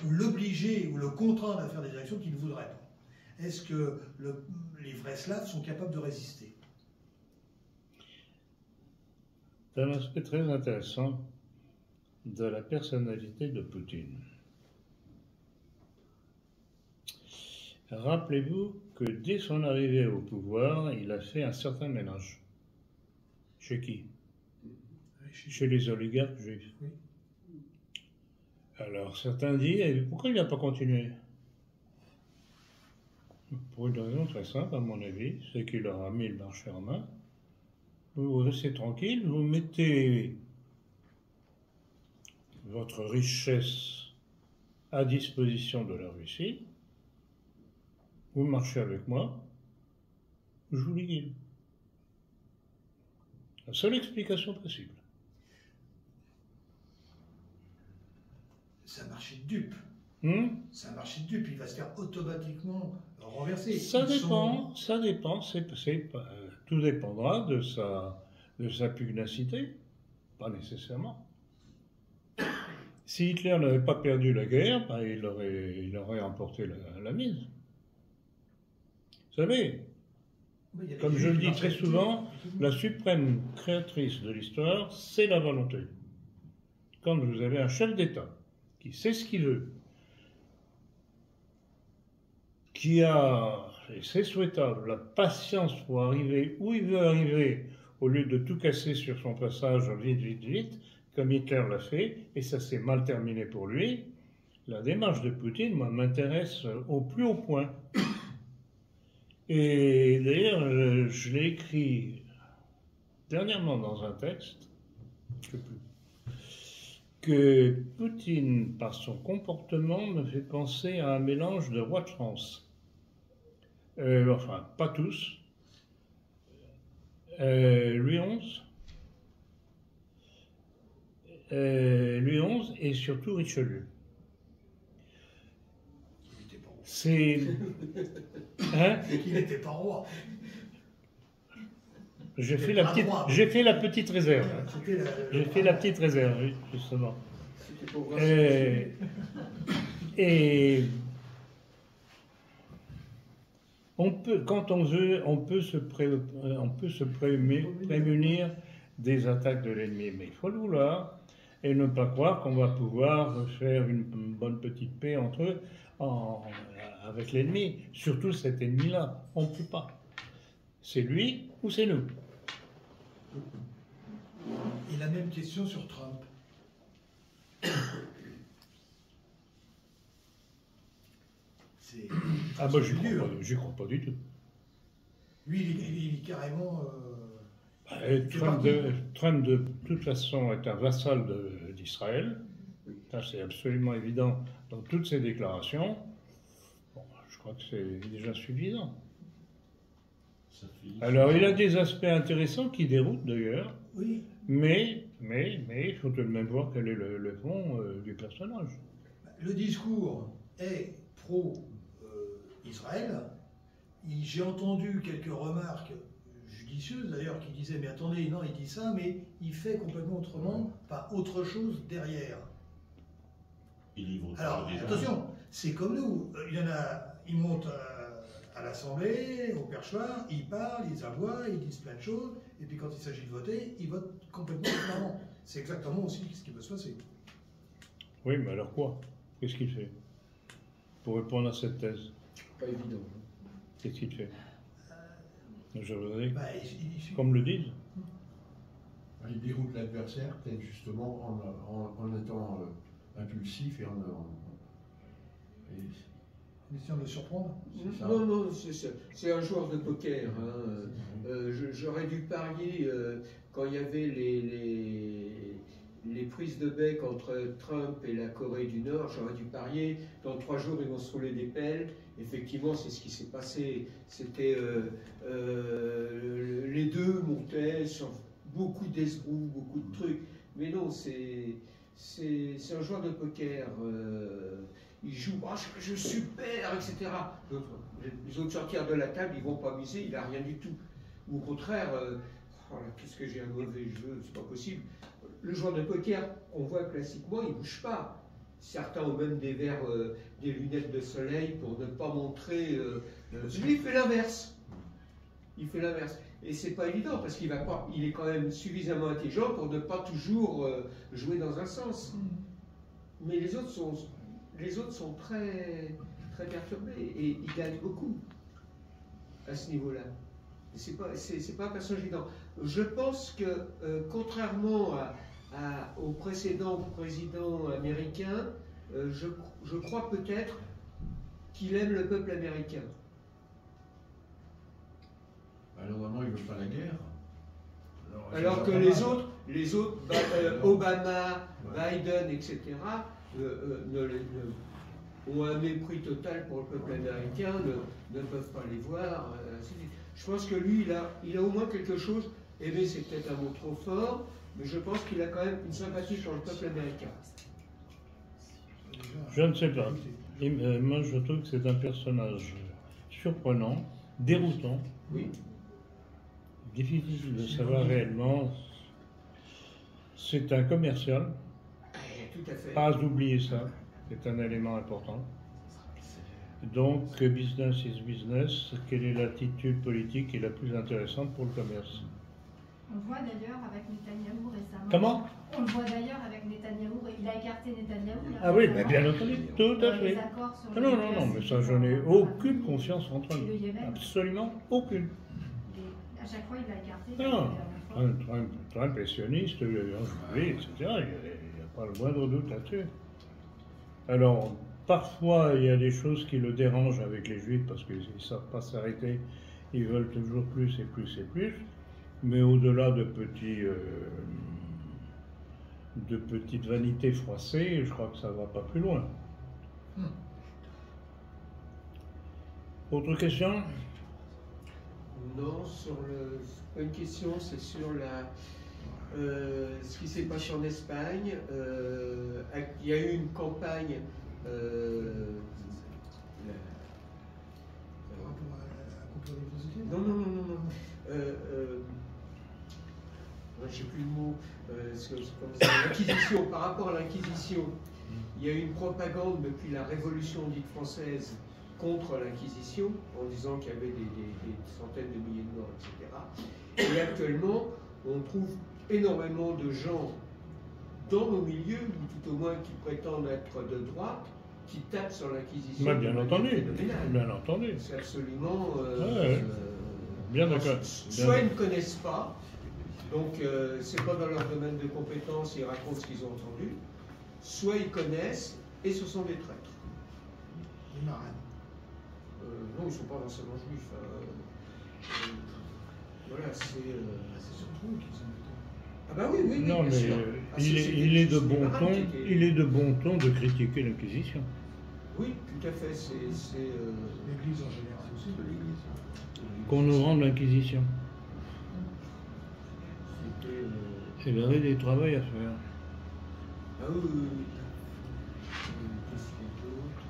ou l'obliger, ou le contraindre à faire des actions qu'il ne voudrait pas. Est-ce que les vrais Slaves sont capables de résister? C'est un aspect très intéressant de la personnalité de Poutine. Rappelez-vous que dès son arrivée au pouvoir, il a fait un certain ménage. Chez qui? Chez les oligarques juifs. Oui. Alors certains disent, pourquoi il n'a pas continué? Pour une raison très simple, à mon avis, c'est qu'il leur a mis le marché en main. Vous restez tranquille, vous mettez votre richesse à disposition de la Russie, vous marchez avec moi, je vous liquide. La seule explication possible. C'est un marché de dupes. C'est un marché de dupes, il va se faire automatiquement renverser. Ça dépend, tout dépendra de de sa pugnacité? Pas nécessairement. Si Hitler n'avait pas perdu la guerre, ben, il aurait emporté la mise. Vous savez, Oui, il y a des comme je juifs le qui dis très marchaient souvent, tout. la suprême créatrice de l'histoire, c'est la volonté. Quand vous avez un chef d'État qui sait ce qu'il veut, qui a, et c'est souhaitable, la patience pour arriver où il veut arriver, au lieu de tout casser sur son passage vite, vite, vite, comme Hitler l'a fait, et ça s'est mal terminé pour lui, la démarche de Poutine, moi, m'intéresse au plus haut point. Et d'ailleurs, je l'ai écrit dernièrement dans un texte, je sais plus, que Poutine, par son comportement, me fait penser à un mélange de rois de France. Enfin, pas tous. Louis XI. Louis XI et surtout Richelieu. Il n'était pas roi. C'est... Hein? C'est qu'il n'était pas roi. J'ai fait la petite réserve. C'était J'ai fait la petite réserve, oui, justement. C'était pour voir Et on peut, quand on veut, on peut se prémunir des attaques de l'ennemi, mais il faut le vouloir et ne pas croire qu'on va pouvoir faire une bonne petite paix entre eux avec l'ennemi. Surtout cet ennemi-là, on ne peut pas. C'est lui ou c'est nous. Et la même question sur Trump. C'est Ah bah j'y dur. crois pas du tout. Lui, il est carrément. Trump, de toute façon, est un vassal d'Israël. Ça, c'est absolument évident dans toutes ses déclarations. Bon, je crois que c'est déjà suffisant. Alors, il a des aspects intéressants qui déroutent d'ailleurs, Oui. mais il faut tout de même voir quel est le fond du personnage. Le discours est pro-Israël. J'ai entendu quelques remarques judicieuses d'ailleurs qui disaient mais attendez, non, il dit ça, mais il fait complètement autrement, pas autre chose derrière. Il livre Alors déjà. attention, c'est comme nous. Il monte à l'Assemblée, au perchoir, il parle, ils aboient, ils disent plein de choses, et puis quand il s'agit de voter, ils votent complètement différemment. C'est exactement aussi ce qui peut se passer. Oui, mais alors quoi? Qu'est-ce qu'il fait pour répondre à cette thèse? pas évident. Qu'est-ce qu'il fait? Je voudrais, Bah, comme le disent. Il déroute l'adversaire, peut-être justement en étant impulsif et Question de le surprendre. C'est ça. Non, c'est un joueur de poker. Hein. J'aurais dû parier quand il y avait les prises de bec entre Trump et la Corée du Nord. J'aurais dû parier, dans 3 jours, ils vont se rouler des pelles. Effectivement, c'est ce qui s'est passé. C'était les deux montaient sur beaucoup d'esbroues, beaucoup de trucs. Mais non, c'est un joueur de poker. Il joue, je super, etc. Les autres sortir de la table, ils vont pas miser, il n'a rien du tout. Ou au contraire, qu'est-ce que j'ai un mauvais jeu, c'est pas possible. Le joueur de poker, on voit classiquement, il bouge pas. Certains ont même des verres, des lunettes de soleil pour ne pas montrer. Lui, il fait l'inverse. Il fait l'inverse. Et c'est pas évident parce qu'il est quand même suffisamment intelligent pour ne pas toujours jouer dans un sens. Mais les autres sont très, très perturbés et ils gagnent beaucoup à ce niveau-là. C'est pas un personnage évident. Je pense que, contrairement au précédent président américain, je crois peut-être qu'il aime le peuple américain. Normalement, il ne veut pas la guerre. Alors que les autres, Obama, Biden, etc., ont un mépris total pour le peuple américain, ne peuvent pas les voir. Je pense que lui, il a au moins quelque chose, aimer c'est peut-être un mot trop fort, mais je pense qu'il a quand même une sympathie pour le peuple américain. Je ne sais pas. Moi, je trouve que c'est un personnage surprenant, déroutant. Oui. difficile de savoir réellement. C'est un commercial, Tout à fait. pas oublier ça, c'est un élément important. Donc, business is business, quelle est l'attitude politique qui est la plus intéressante pour le commerce? On le voit d'ailleurs avec Netanyahou récemment. Comment? On le voit d'ailleurs avec Netanyahou. Il a écarté Netanyahou. Là, Ah oui, récemment, bien entendu, tout à les fait. accords sur Ah non, le non, non, gaz, mais ça, je n'ai aucune confiance entre Et nous. le Yémen. Absolument aucune. Et à chaque fois, il l'a écarté. Non, la dernière fois. très impressionniste, enjoué, etc. Il n'y a pas le moindre doute là-dessus. Alors, parfois, il y a des choses qui le dérangent avec les Juifs parce qu'ils ne savent pas s'arrêter. Ils veulent toujours plus et plus et plus. Mais au-delà de petites vanités froissées, je crois que ça ne va pas plus loin. Autre question? Non, sur le. Pas une question, c'est sur ce qui s'est passé en Espagne. Il y a eu une campagne. Par rapport à contre-université. Non. Je ne sais plus le mot. L'Inquisition, par rapport à l'Inquisition, il y a eu une propagande depuis la Révolution dite française contre l'Inquisition, en disant qu'il y avait des centaines de milliers de morts, etc. Et actuellement, on trouve énormément de gens dans nos milieux, ou tout au moins qui prétendent être de droite, qui tapent sur l'Inquisition. Mais bien entendu, phénoménal. bien entendu. C'est absolument. Bien d'accord. Soit ils ne connaissent pas, donc c'est pas dans leur domaine de compétence, ils racontent ce qu'ils ont entendu, soit ils connaissent et ce sont des traîtres. Les marins. Non, ils ne sont pas forcément juifs. Voilà, c'est. C'est surtout eux qui sont plutôt. Ah bah oui, Non, bien mais sûr. il est de bon ton, il est de bon ton de critiquer l'Inquisition. Oui, tout à fait. C'est. L'Église en général aussi. L'Église. Qu'on nous rende l'Inquisition. C'était. Il avait des travaux à faire. Ah oui. Qu'est-ce qu'il y a d'autre?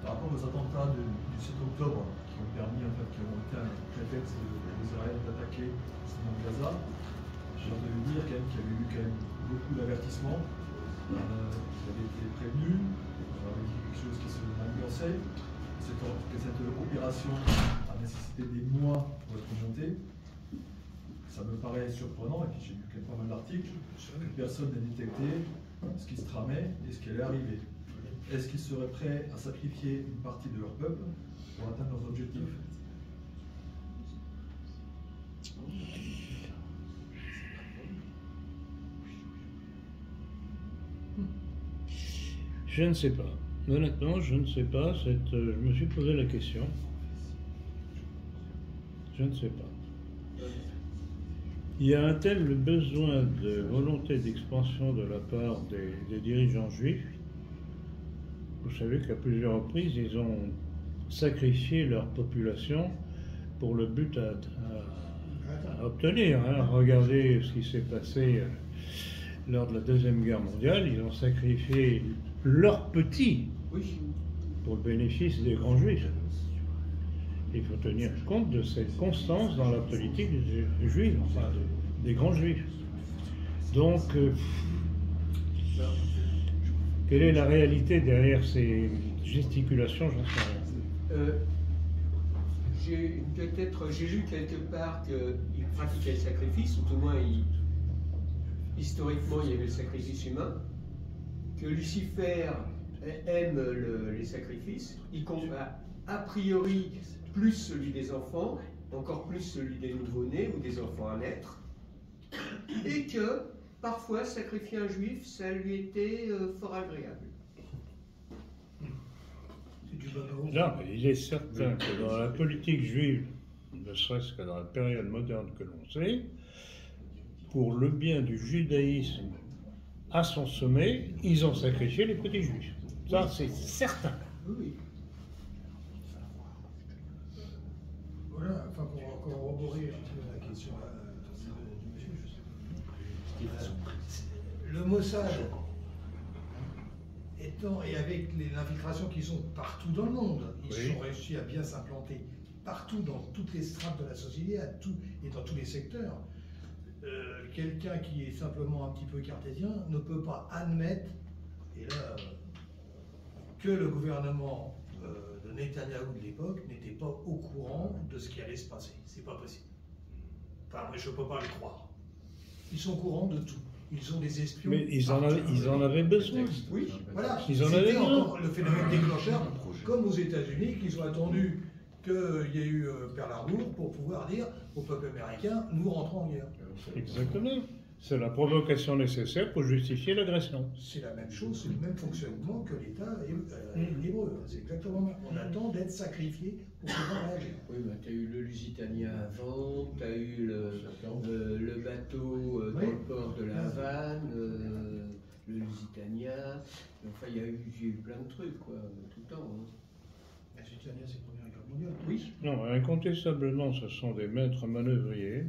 Par rapport aux attentats du 7 octobre qui ont permis, en fait, qui ont été un prétexte d'Israël d'attaquer justement Gaza, j'ai entendu dire quand même qu'il y avait eu quand même beaucoup d'avertissements, il avait été prévenu, on avait dit quelque chose qui se ambiançait, que cette opération a nécessité des mois pour être montée. Ça me paraît surprenant, et puis j'ai lu quand même pas mal d'articles, que personne n'ait détecté ce qui se tramait et ce qui allait arriver. Est-ce qu'ils seraient prêts à sacrifier une partie de leur peuple pour atteindre leurs objectifs? Je ne sais pas. Honnêtement, je ne sais pas. Je me suis posé la question. Je ne sais pas. Il y a un tel besoin de volonté d'expansion de la part des dirigeants juifs. Vous savez qu'à plusieurs reprises, ils ont sacrifié leur population pour le but à obtenir. Hein. Regardez ce qui s'est passé lors de la Deuxième Guerre mondiale. Ils ont sacrifié leurs petits pour le bénéfice des grands juifs. Il faut tenir compte de cette constance dans la politique des juifs, enfin des grands juifs. Donc, quelle est la réalité derrière ces gesticulations? J'en sais rien. J'ai lu quelque part qu'il pratiquait le sacrifice, ou tout au moins historiquement il y avait le sacrifice humain, que Lucifer aime les sacrifices, il combat a priori plus celui des enfants, encore plus celui des nouveau-nés ou des enfants à naître, et que parfois sacrifier un juif, ça lui était fort agréable. Non, mais il est certain que dans la politique juive, ne serait-ce que dans la période moderne que l'on sait, pour le bien du judaïsme à son sommet, ils ont sacrifié les petits juifs. Ça, c'est certain. Oui. Voilà, enfin pour corroborer la question du monsieur, le Mossad étant, et avec l'infiltration qu'ils ont partout dans le monde, ils ont réussi à bien s'implanter partout, dans toutes les strates de la société et dans tous les secteurs. Quelqu'un qui est simplement un petit peu cartésien ne peut pas admettre, et là, que le gouvernement de Netanyahou de l'époque n'était pas au courant de ce qui allait se passer. C'est pas possible. Enfin, moi, je ne peux pas le croire. Ils sont au courant de tout. Ils ont des espions. Mais ils en avaient besoin. Oui, voilà. Ils en avaient C'était besoin. encore le phénomène déclencheur, comme aux États-Unis, qu'ils ont attendu qu'il y ait eu Pearl Harbor pour pouvoir dire au peuple américain, nous rentrons en guerre. Exactement. C'est la provocation nécessaire pour justifier l'agression. C'est la même chose, c'est le même fonctionnement que l'État hébreu. C'est exactement le même. On attend d'être sacrifié pour pouvoir réagir. Oui, bah, tu as eu le Lusitania avant, tu as eu le bateau dans Oui. le port de la Havane, le Lusitania. Enfin, il y a eu plein de trucs, quoi, tout le temps. Hein. La Lusitania, c'est la Première Guerre mondiale. Oui. Non, incontestablement, ce sont des maîtres manœuvriers.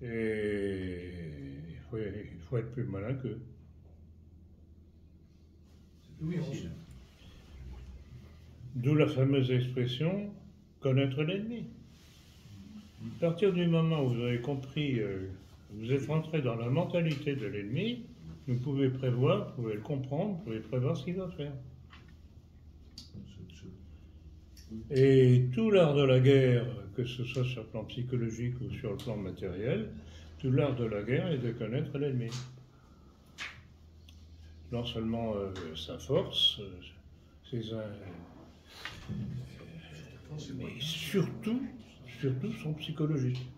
Et il faut être plus malin qu'eux. Oui, on sait. D'où la fameuse expression « connaître l'ennemi ». À partir du moment où vous avez compris, vous êtes rentré dans la mentalité de l'ennemi, vous pouvez prévoir, vous pouvez le comprendre, vous pouvez prévoir ce qu'il va faire. Et tout l'art de la guerre, que ce soit sur le plan psychologique ou sur le plan matériel, tout l'art de la guerre est de connaître l'ennemi. Non seulement sa force, mais surtout son psychologique.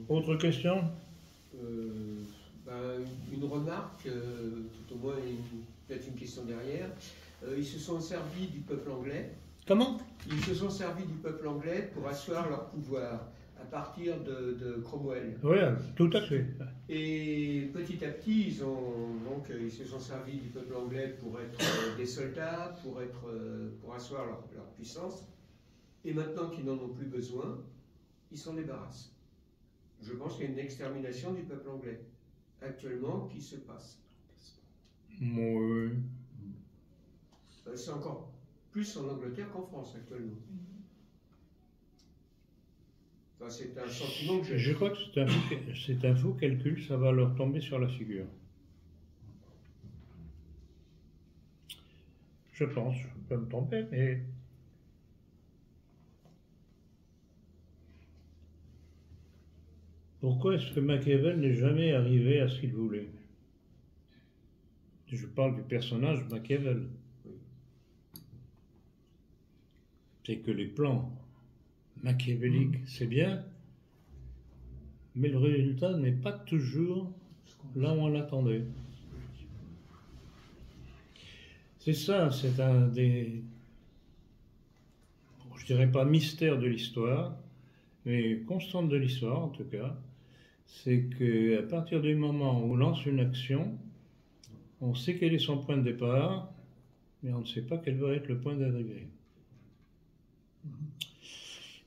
Autre question? Une remarque, tout au moins peut-être une question derrière. Ils se sont servis du peuple anglais. Comment? Ils se sont servis du peuple anglais pour asseoir leur pouvoir à partir de Cromwell. Oui, tout à fait. Et petit à petit, ils se sont servis du peuple anglais pour être des soldats, pour asseoir leur puissance. Et maintenant qu'ils n'en ont plus besoin, ils s'en débarrassent. Je pense qu'il y a une extermination du peuple anglais actuellement qui se passe. Oui. C'est encore plus en Angleterre qu'en France actuellement. Enfin, c'est un sentiment que j'ai. Je crois que c'est un faux calcul, ça va leur tomber sur la figure. Je pense, je peux me tromper, mais... Pourquoi est-ce que Machiavel n'est jamais arrivé à ce qu'il voulait? Je parle du personnage Machiavel. C'est que les plans machiavéliques, c'est bien, mais le résultat n'est pas toujours là où on l'attendait. C'est ça, c'est un des, je dirais pas mystère de l'histoire, mais constante de l'histoire en tout cas, c'est qu'à partir du moment où on lance une action, on sait quel est son point de départ, mais on ne sait pas quel va être le point d'arrivée.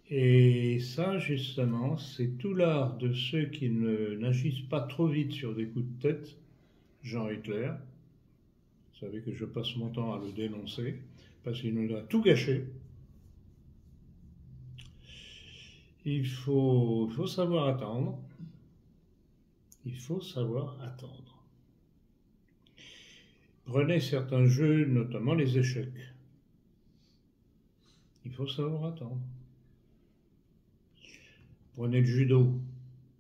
Et ça, justement, c'est tout l'art de ceux qui n'agissent pas trop vite sur des coups de tête, genre Hitler. Vous savez que je passe mon temps à le dénoncer, parce qu'il nous a tout gâché. Il faut savoir attendre. Il faut savoir attendre. Prenez certains jeux, notamment les échecs. Il faut savoir attendre. Prenez le judo.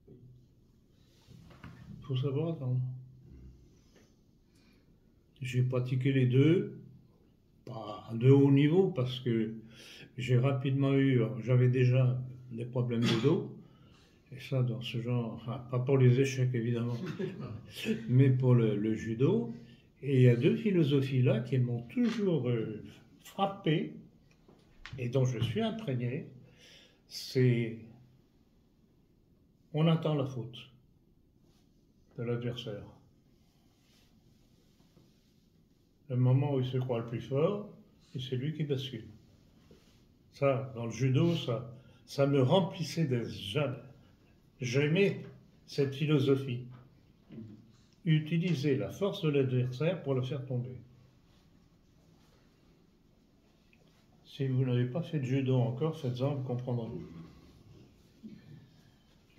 Il faut savoir attendre. J'ai pratiqué les deux, pas de haut niveau, parce que j'avais déjà des problèmes de dos. Et ça, dans ce genre, enfin, pas pour les échecs évidemment, mais pour le judo. Et il y a deux philosophies là qui m'ont toujours frappé et dont je suis imprégné. C'est on attend la faute de l'adversaire. Le moment où il se croit le plus fort, et c'est lui qui bascule. Ça, dans le judo, ça me remplissait de jamais. J'aimais cette philosophie. utiliser la force de l'adversaire pour le faire tomber. Si vous n'avez pas fait de judo encore, faites-en, vous comprendrez.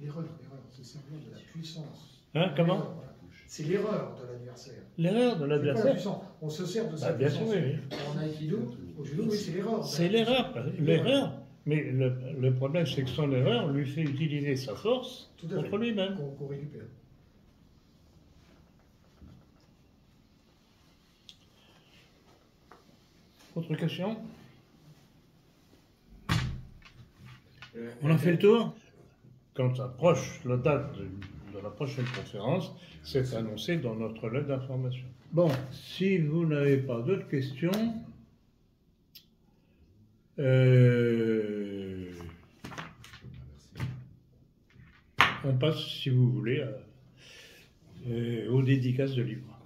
L'erreur, c'est servir de la puissance. Hein, comment? L'erreur, voilà. C'est l'erreur de l'adversaire. L'erreur de C'est pas la l'adversaire. puissance. On se sert de sa Bah, bien puissance. sûr, oui. En aïkido, au judo, oui, c'est l'erreur. C'est l'erreur. L'erreur. Mais le problème, c'est que son erreur lui fait utiliser sa force Tout à fait. contre lui-même. Qu'on récupère. Autre question? On a fait le tour? Quand approche la date de la prochaine conférence, c'est annoncé dans notre lettre d'information. Bon, si vous n'avez pas d'autres questions, on passe, si vous voulez, aux dédicaces de livres.